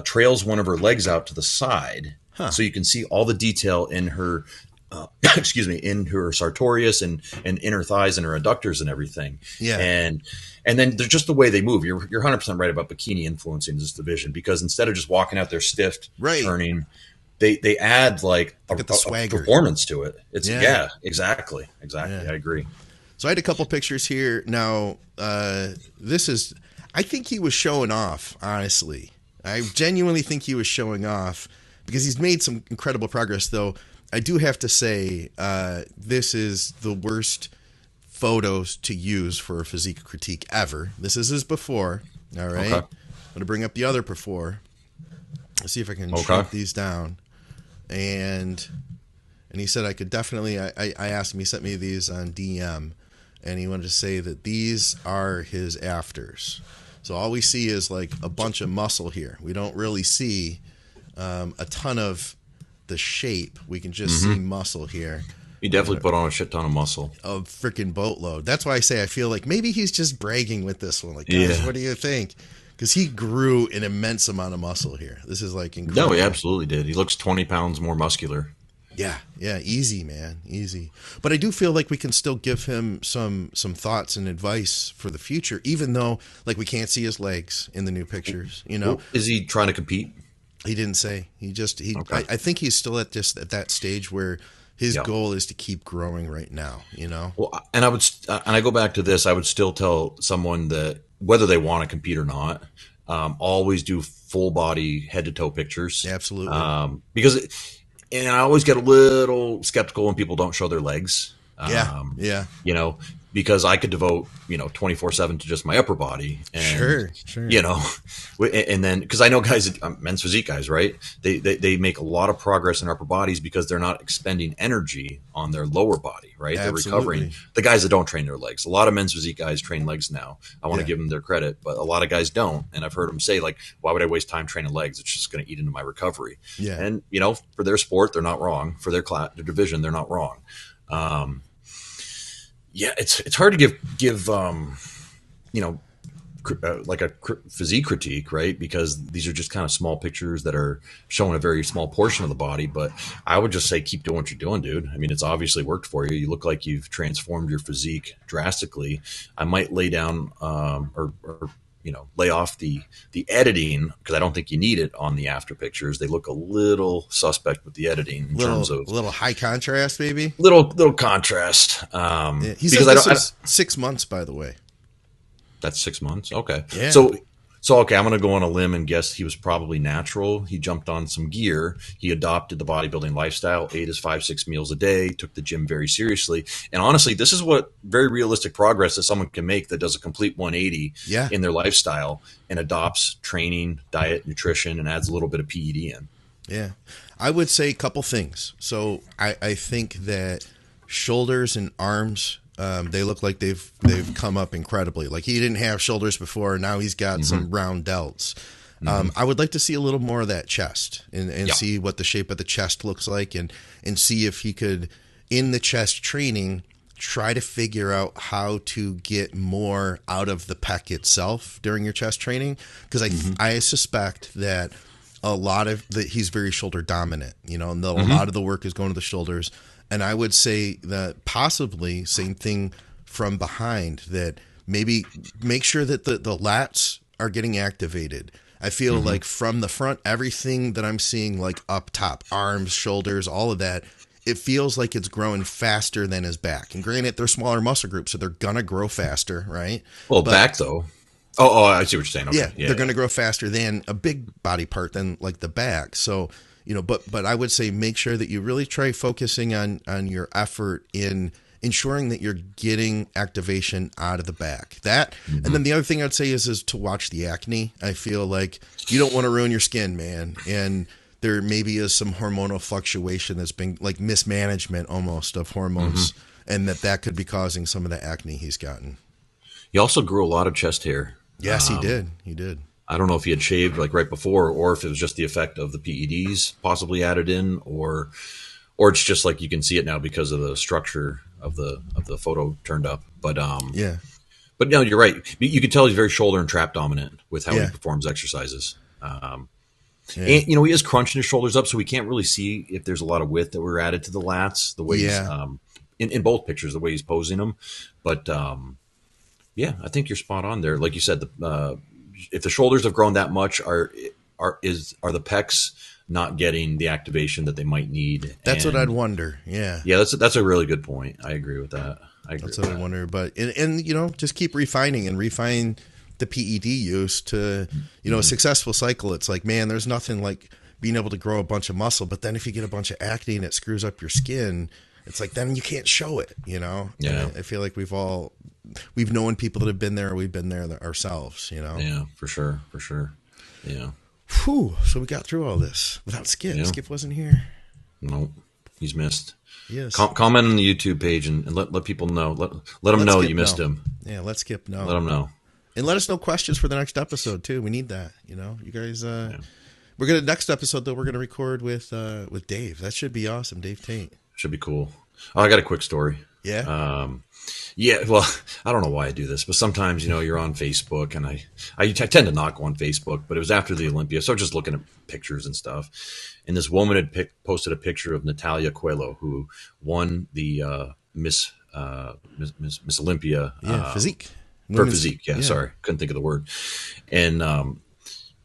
trails one of her legs out to the side, so you can see all the detail in her. In her sartorius and inner thighs and her adductors and everything. Yeah. And then there's just the way they move. You're 100% right about bikini influencing this division because instead of just walking out there stiff, turning, they add like a performance to it. It's exactly. Yeah. I agree. So I had a couple pictures here. Now, I think he was showing off, honestly. I genuinely think he was showing off because he's made some incredible progress, though. I do have to say, this is the worst photos to use for a physique critique ever. This is his before. All right. Okay. I'm going to bring up the other before. Let's see if I can shrink these down. And he said I could definitely, I asked him, he sent me these on DM, and he wanted to say that these are his afters. So all we see is like a bunch of muscle here. We don't really see a ton of the shape. We can just see muscle here. He definitely put on a shit ton of muscle. A freaking boatload. That's why I say I feel like maybe he's just bragging with this one. Like, guys, what do you think? Because he grew an immense amount of muscle here. This is like incredible. No, he absolutely did. He looks 20 pounds more muscular. Yeah, easy, man, easy. But I do feel like we can still give him some thoughts and advice for the future, even though like we can't see his legs in the new pictures. You know, is he trying to compete? He didn't say. I think he's still at that stage where his goal is to keep growing right now, you know? Well, and I go back to this, I would still tell someone that whether they want to compete or not, always do full body head to toe pictures. Absolutely. And I always get a little skeptical when people don't show their legs. Yeah. You know, because I could devote, 24/7 to just my upper body. And, sure. You know, and then, because I know guys, men's physique guys, right? They make a lot of progress in their upper bodies because they're not expending energy on their lower body, right? Absolutely. They're recovering. The guys that don't train their legs. A lot of men's physique guys train legs now. I want to give them their credit, but a lot of guys don't. And I've heard them say, like, why would I waste time training legs? It's just going to eat into my recovery. Yeah. And, for their sport, they're not wrong. For their division, they're not wrong. Yeah, it's hard to give like a physique critique, right? Because these are just kind of small pictures that are showing a very small portion of the body. But I would just say keep doing what you're doing, dude. I mean, it's obviously worked for you. You look like you've transformed your physique drastically. I might lay down or lay off the editing because I don't think you need it on the after pictures. They look a little suspect with the editing in terms of a little high contrast, maybe. Little contrast. He said this was 6 months, by the way. That's 6 months. Okay. Yeah. So okay, I'm going to go on a limb and guess he was probably natural. He jumped on some gear. He adopted the bodybuilding lifestyle, ate his 5-6 meals a day, took the gym very seriously. And honestly, this is what very realistic progress that someone can make that does a complete 180 in their lifestyle and adopts training, diet, nutrition, and adds a little bit of PED in. Yeah. I would say a couple things. So I think that shoulders and arms, they look like they've come up incredibly. Like he didn't have shoulders before, now he's got some round delts. I would like to see a little more of that chest and see what the shape of the chest looks like and see if he could, in the chest training, try to figure out how to get more out of the pec itself during your chest training, because I suspect that a lot of he's very shoulder dominant, and a lot of the work is going to the shoulders. And I would say that possibly same thing from behind, that maybe make sure that the lats are getting activated. I feel like from the front, everything that I'm seeing, like up top, arms, shoulders, all of that, it feels like it's growing faster than his back. And granted, they're smaller muscle groups, so they're going to grow faster, right? Well, back though. Oh, I see what you're saying. Okay. Yeah, they're going to grow faster than a big body part than like the back. So, but I would say make sure that you really try focusing on your effort in ensuring that you're getting activation out of the back. That, and then the other thing I'd say is to watch the acne. I feel like you don't want to ruin your skin, man. And there maybe is some hormonal fluctuation that's been like mismanagement almost of hormones, and that could be causing some of the acne he's gotten. He also grew a lot of chest hair. Yes, he did. He did. I don't know if he had shaved like right before, or if it was just the effect of the PEDs possibly added in, or it's just like you can see it now because of the structure of the photo turned up. But but no, you're right. You can tell he's very shoulder and trap dominant with how he performs exercises. And he is crunching his shoulders up, so we can't really see if there's a lot of width that were added to the lats the way he's in both pictures, the way he's posing them. But I think you're spot on there. Like you said, if the shoulders have grown that much, are the pecs not getting the activation that they might need? That's what I'd wonder. Yeah. Yeah, that's a really good point. I agree with that. That's what I wonder. But and just keep refining the PED use to a successful cycle. It's like, man, there's nothing like being able to grow a bunch of muscle, but then if you get a bunch of acne and it screws up your skin, it's like then you can't show it. Yeah. And I feel like we've known people that have been there, or we've been there ourselves. Yeah, for sure. Yeah. Whew, so we got through all this without Skip. Yeah. Skip wasn't here. No, he's missed. Yes. Comment on the YouTube page and let people know. Let them know you missed him. Yeah, let Skip know. Let him know. And let us know questions for the next episode too. We need that. You guys. We're next episode though. We're gonna record with Dave. That should be awesome. Dave Tate. Should be cool. Oh, I got a quick story. Yeah. Well, I don't know why I do this, but sometimes, you're on Facebook, and I tend to not go on Facebook, but it was after the Olympia. So I was just looking at pictures and stuff. And this woman had posted a picture of Natalia Coelho, who won the Miss Olympia. Physique. For Physique. Yeah, sorry. Couldn't think of the word. And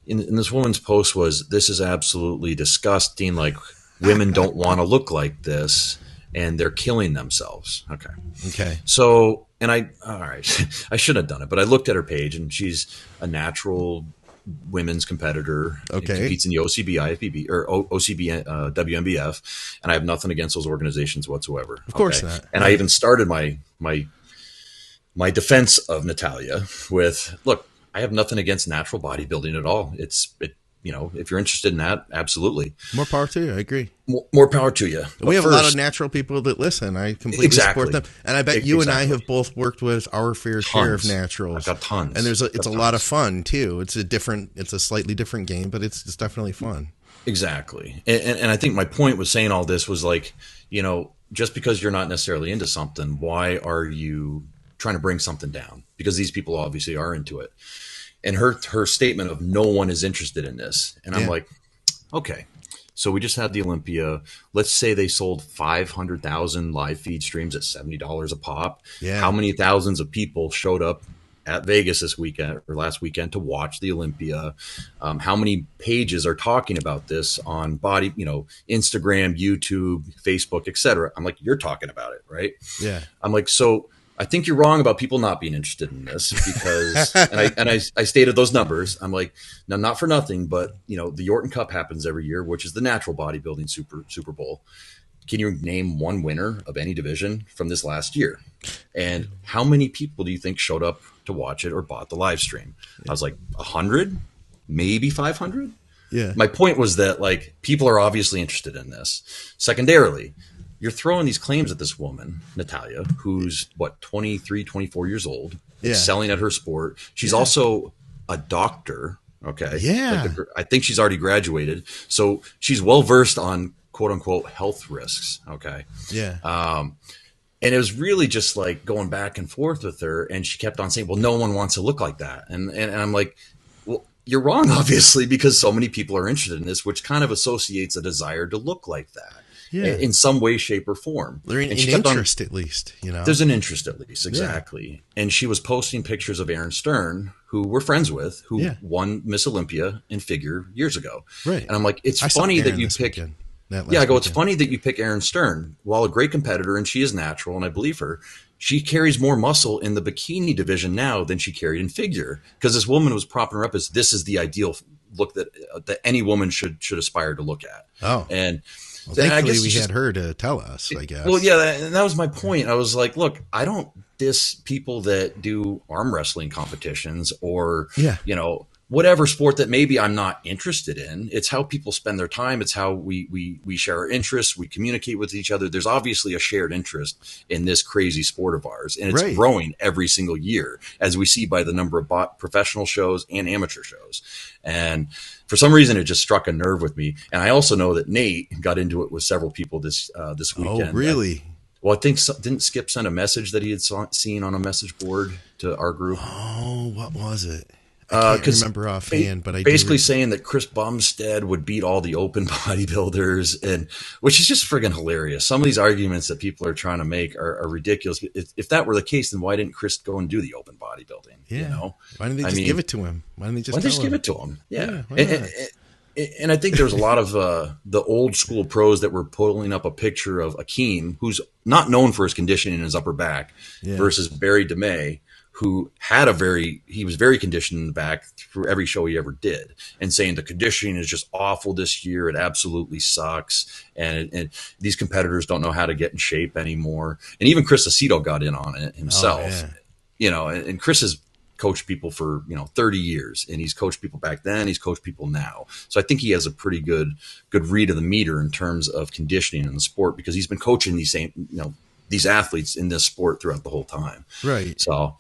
in this woman's post was, "This is absolutely disgusting. Like, women don't want to look like this, and they're killing themselves." Okay. So, and all right, I shouldn't have done it, but I looked at her page, and she's a natural women's competitor. Okay. Competes in the OCB, IFBB, or OCB, WMBF, and I have nothing against those organizations whatsoever. Of course not. And I even started my defense of Natalia with, look, I have nothing against natural bodybuilding at all. If you're interested in that, absolutely. More power to you. I agree. More power to you. We have a lot of natural people that listen. I completely support them. And I bet you and I have both worked with our fair share of naturals. I've got tons. And it's a lot of fun too. It's a slightly different game, but it's definitely fun. Exactly. And I think my point with saying all this was like, just because you're not necessarily into something, why are you trying to bring something down? Because these people obviously are into it. And her statement of no one is interested in this. And I'm like, okay, so we just had the Olympia. Let's say they sold 500,000 live feed streams at $70 a pop. Yeah. How many thousands of people showed up at Vegas this weekend or last weekend to watch the Olympia? How many pages are talking about this on Instagram, YouTube, Facebook, etc.? I'm like, you're talking about it, right? Yeah. I'm like, so I think you're wrong about people not being interested in this because, and I stated those numbers. I'm like, now not for nothing, but the Yorton Cup happens every year, which is the natural bodybuilding Super Bowl. Can you name one winner of any division from this last year? And how many people do you think showed up to watch it or bought the live stream? I was like 100, maybe 500. Yeah. My point was that like people are obviously interested in this. Secondarily, you're throwing these claims at this woman, Natalia, who's 23, 24 years old, excelling at her sport. She's also a doctor. Okay. Yeah. I think she's already graduated. So she's well-versed on quote unquote health risks. Okay. Yeah. And it was really just like going back and forth with her. And she kept on saying, well, no one wants to look like that. And I'm like, well, you're wrong, obviously, because so many people are interested in this, which kind of associates a desire to look like that. Yeah. In some way, shape, or form. There's an interest, at least, you know. There's an interest, at least, exactly. Yeah. And she was posting pictures of Aaron Stern, who we're friends with, who won Miss Olympia in figure years ago. Right. And I'm like, it's funny that you pick. It's funny that you pick Aaron Stern. While a great competitor, and she is natural, and I believe her, she carries more muscle in the bikini division now than she carried in figure, because this woman was propping her up as this is the ideal look that any woman should aspire to look at. Oh, and. Well, thankfully, we had her to tell us, I guess. Well, yeah, and that was my point. I was like, look, I don't diss people that do arm wrestling competitions or, whatever sport that maybe I'm not interested in. It's how people spend their time. It's how we share our interests. We communicate with each other. There's obviously a shared interest in this crazy sport of ours, and it's growing every single year, as we see by the number of professional shows and amateur shows. And for some reason, it just struck a nerve with me. And I also know that Nate got into it with several people this weekend. Oh, really? I think didn't Skip send a message that he had seen on a message board to our group? Oh, what was it? I can't remember offhand, but I basically saying that Chris Bumstead would beat all the open bodybuilders, and which is just friggin' hilarious. Some of these arguments that people are trying to make are ridiculous. If that were the case, then why didn't Chris go and do the open bodybuilding? Yeah. You know? Why didn't they just give it to him? Why didn't they just give it to him? Yeah. And I think there's a lot of the old school pros that were pulling up a picture of Akeem, who's not known for his conditioning in his upper back, versus Barry DeMay, who he was very conditioned in the back through every show he ever did, and saying the conditioning is just awful this year. It absolutely sucks. And these competitors don't know how to get in shape anymore. And even Chris Aceto got in on it himself, and Chris has coached people for, 30 years, and he's coached people back then. He's coached people now. So I think he has a pretty good read of the meter in terms of conditioning in the sport, because he's been coaching these athletes in this sport throughout the whole time. Right. So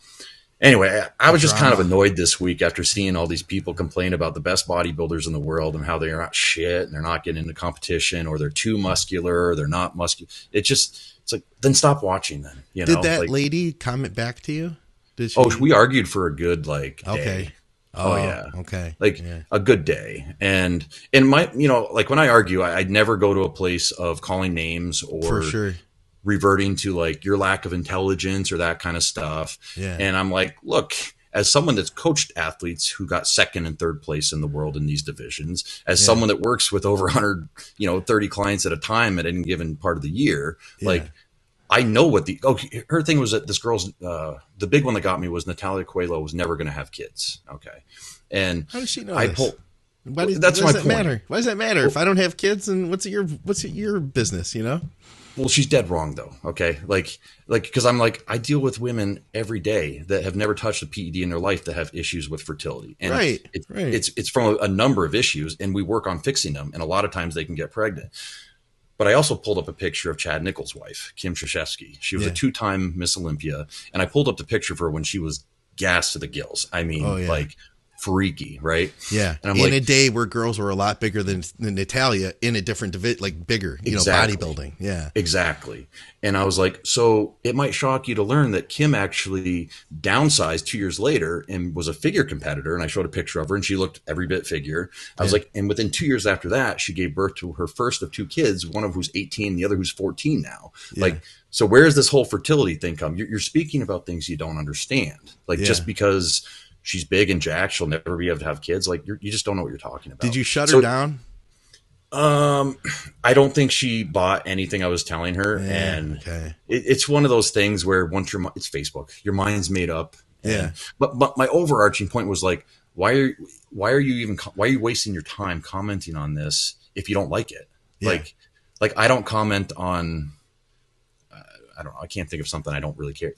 anyway, I was just kind of annoyed this week after seeing all these people complain about the best bodybuilders in the world and how they're not shit and they're not getting into competition, or they're too muscular, or they're not muscular. It's like, then stop watching then. Did that lady comment back to you? Did she? Oh, we argued for a good day. Okay. Oh yeah. Okay. A good day. And my, when I argue, I'd never go to a place of calling names or for sure reverting to your lack of intelligence or that kind of stuff. Yeah. And I'm like, look, as someone that's coached athletes who got second and third place in the world in these divisions, as someone that works with over 100, 30 clients at a time at any given part of the year, I know what her thing was that this girl's, the big one that got me was Natalia Coelho was never going to have kids. Okay. And how does she know this? That's my point. Matter? Why does that matter? Well, if I don't have kids, then what's your business, Well, she's dead wrong though. Okay. Because I'm I deal with women every day that have never touched a PED in their life that have issues with fertility. And it's from a number of issues, and we work on fixing them. And a lot of times they can get pregnant. But I also pulled up a picture of Chad Nichols' wife, Kim Krzyzewski. She was a 2-time Miss Olympia. And I pulled up the picture of her when she was gassed to the gills. I mean, freaky, right? Yeah. And I'm in a day where girls were a lot bigger than Natalia, in a different division, bigger, bodybuilding. Yeah. Exactly. And I was like, so it might shock you to learn that Kim actually downsized 2 years later and was a figure competitor. And I showed a picture of her, and she looked every bit figure. I was like, and within 2 years after that, she gave birth to her first of 2 kids, one of who's 18, the other who's 14 now. Yeah. So where's this whole fertility thing come? You're speaking about things you don't understand. Just because she's big and jacked, she'll never be able to have kids. You just don't know what you're talking about. Did you shut her down? I don't think she bought anything I was telling her. Yeah, and it's one of those things where once it's Facebook, your mind's made up. But my overarching point was why are you wasting your time commenting on this if you don't like it? Yeah. I don't comment on, I don't know. I can't think of something I don't really care.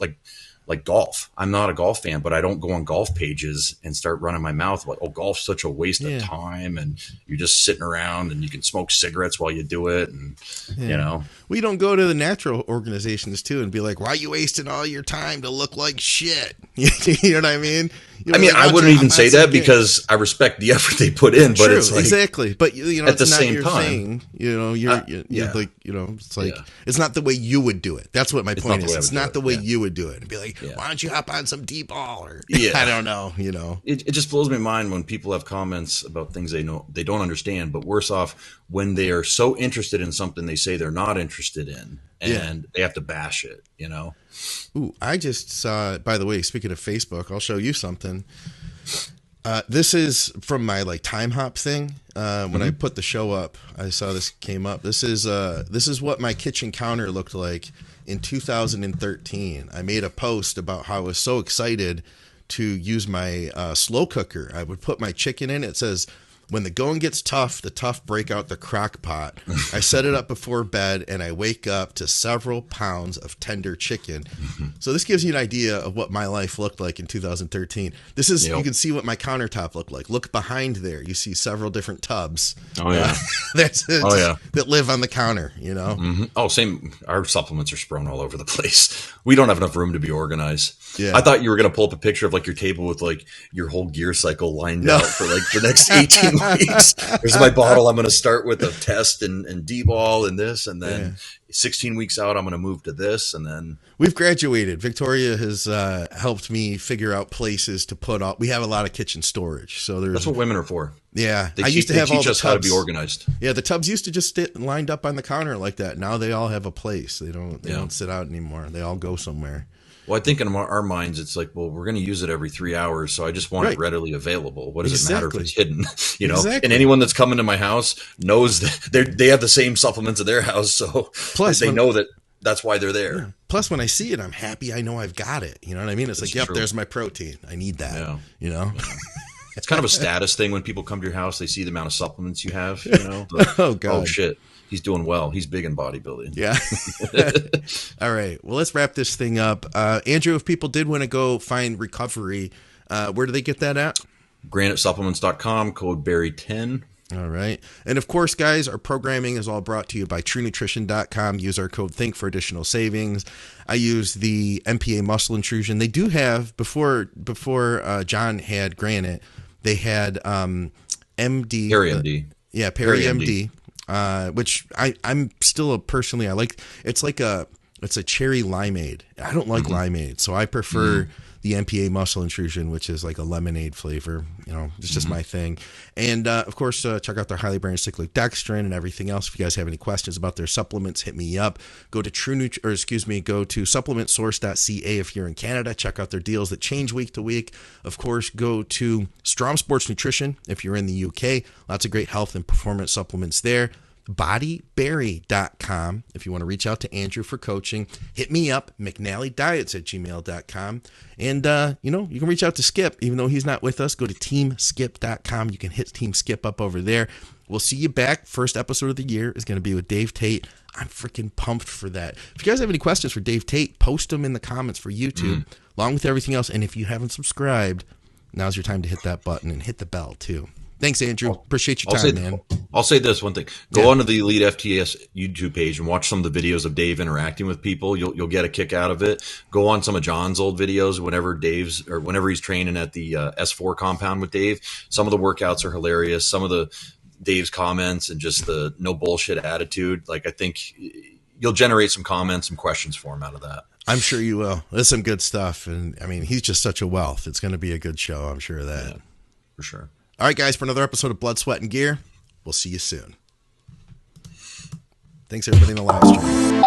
like golf. I'm not a golf fan, but I don't go on golf pages and start running my mouth like, oh, golf's such a waste of time, and you're just sitting around and you can smoke cigarettes while you do it, and you know. We don't go to the natural organizations too and be like, why are you wasting all your time to look like shit? You know what I mean? I mean, I wouldn't even say that because I respect the effort they put in, but it's like, exactly. But you know, at the same time, thing, you know, you're like, you know, it's like it's not the way you would do it. That's what my point is. It's not the way you would do it. And be like, why don't you hop on some deep ball or I don't know, you know. It just blows my mind when people have comments about things they don't understand, but worse off when they are so interested in something they say they're not interested in, and they have to bash it, you know. Ooh, I just saw, by the way, speaking of Facebook, I'll show you something. This is from my like time hop thing. When I put the show up, I saw this came up. This is what my kitchen counter looked like in 2013. I made a post about how I was so excited to use my slow cooker. I would put my chicken in. It says, when the going gets tough, the tough break out the crock pot. I set it up before bed, and I wake up to several pounds of tender chicken. So this gives you an idea of what my life looked like in 2013. This is you can see what my countertop looked like. Look behind there. You see several different tubs. Oh yeah, that live on the counter. You know. Oh, same. Our supplements are spread all over the place. We don't have enough room to be organized. Yeah. I thought you were gonna pull up a picture of like your table with like your whole gear cycle lined out for like the next 18 weeks. There's my bottle. I'm going to start with a test and D-ball and this, and then 16 weeks out, I'm going to move to this, and then we've graduated. Victoria has helped me figure out places to put all. We have a lot of kitchen storage, so that's what women are for. Yeah, I used to have all the tubs. How to be organized. Yeah, the tubs used to just sit lined up on the counter like that. Now they all have a place. They don't sit out anymore. They all go somewhere. Well, I think in our minds, it's like, well, we're going to use it every 3 hours, so I just want it readily available. What does it matter if it's hidden? You know, and anyone that's coming to my house knows that they have the same supplements in their house, so plus they know that's why they're there. Yeah. Plus, when I see it, I'm happy. I know I've got it. You know what I mean? It's like, yep, there's my protein. I need that. Yeah. You know. Yeah. It's kind of a status thing when people come to your house. They see the amount of supplements you have. You know. Oh God. Oh shit. He's doing well. He's big in bodybuilding. Yeah. All right. Well, let's wrap this thing up. Andrew, if people did want to go find recovery, where do they get that at? GraniteSupplements.com, code Barry10. All right. And of course, guys, our programming is all brought to you by TrueNutrition.com. Use our code THINK for additional savings. I use the MPA muscle intrusion. They do have, before John had Granite, they had MD. Peri MD. Peri MD. Which I'm still personally, I like. It's a cherry limeade. I don't like limeade, so I prefer the MPA muscle intrusion, which is like a lemonade flavor. You know, it's just my thing. And of course, check out their highly branded Cyclic Dextrin and everything else. If you guys have any questions about their supplements, hit me up. Go to go to supplementsource.ca if you're in Canada. Check out their deals that change week to week. Of course, go to Strom Sports Nutrition if you're in the UK. Lots of great health and performance supplements there. Bodyberry.com if you want to reach out to Andrew for coaching. Hit me up, mcnallydiets@gmail.com. And, you can reach out to Skip, even though he's not with us. Go to teamskip.com. You can hit Team Skip up over there. We'll see you back. First episode of the year is going to be with Dave Tate. I'm freaking pumped for that. If you guys have any questions for Dave Tate, post them in the comments for YouTube, along with everything else. And if you haven't subscribed, now's your time to hit that button and hit the bell, too. Thanks, Andrew. Appreciate your time, man. I'll say this one thing. Go onto the Elite FTS YouTube page and watch some of the videos of Dave interacting with people. You'll get a kick out of it. Go on some of John's old videos whenever he's training at the S4 compound with Dave. Some of the workouts are hilarious. Some of the Dave's comments and just the no bullshit attitude. Like, I think you'll generate some comments, some questions for him out of that. I'm sure you will. There's some good stuff. And I mean, he's just such a wealth. It's going to be a good show. I'm sure of that. Yeah, for sure. All right, guys, for another episode of Blood, Sweat, and Gear, we'll see you soon. Thanks, everybody in the live stream.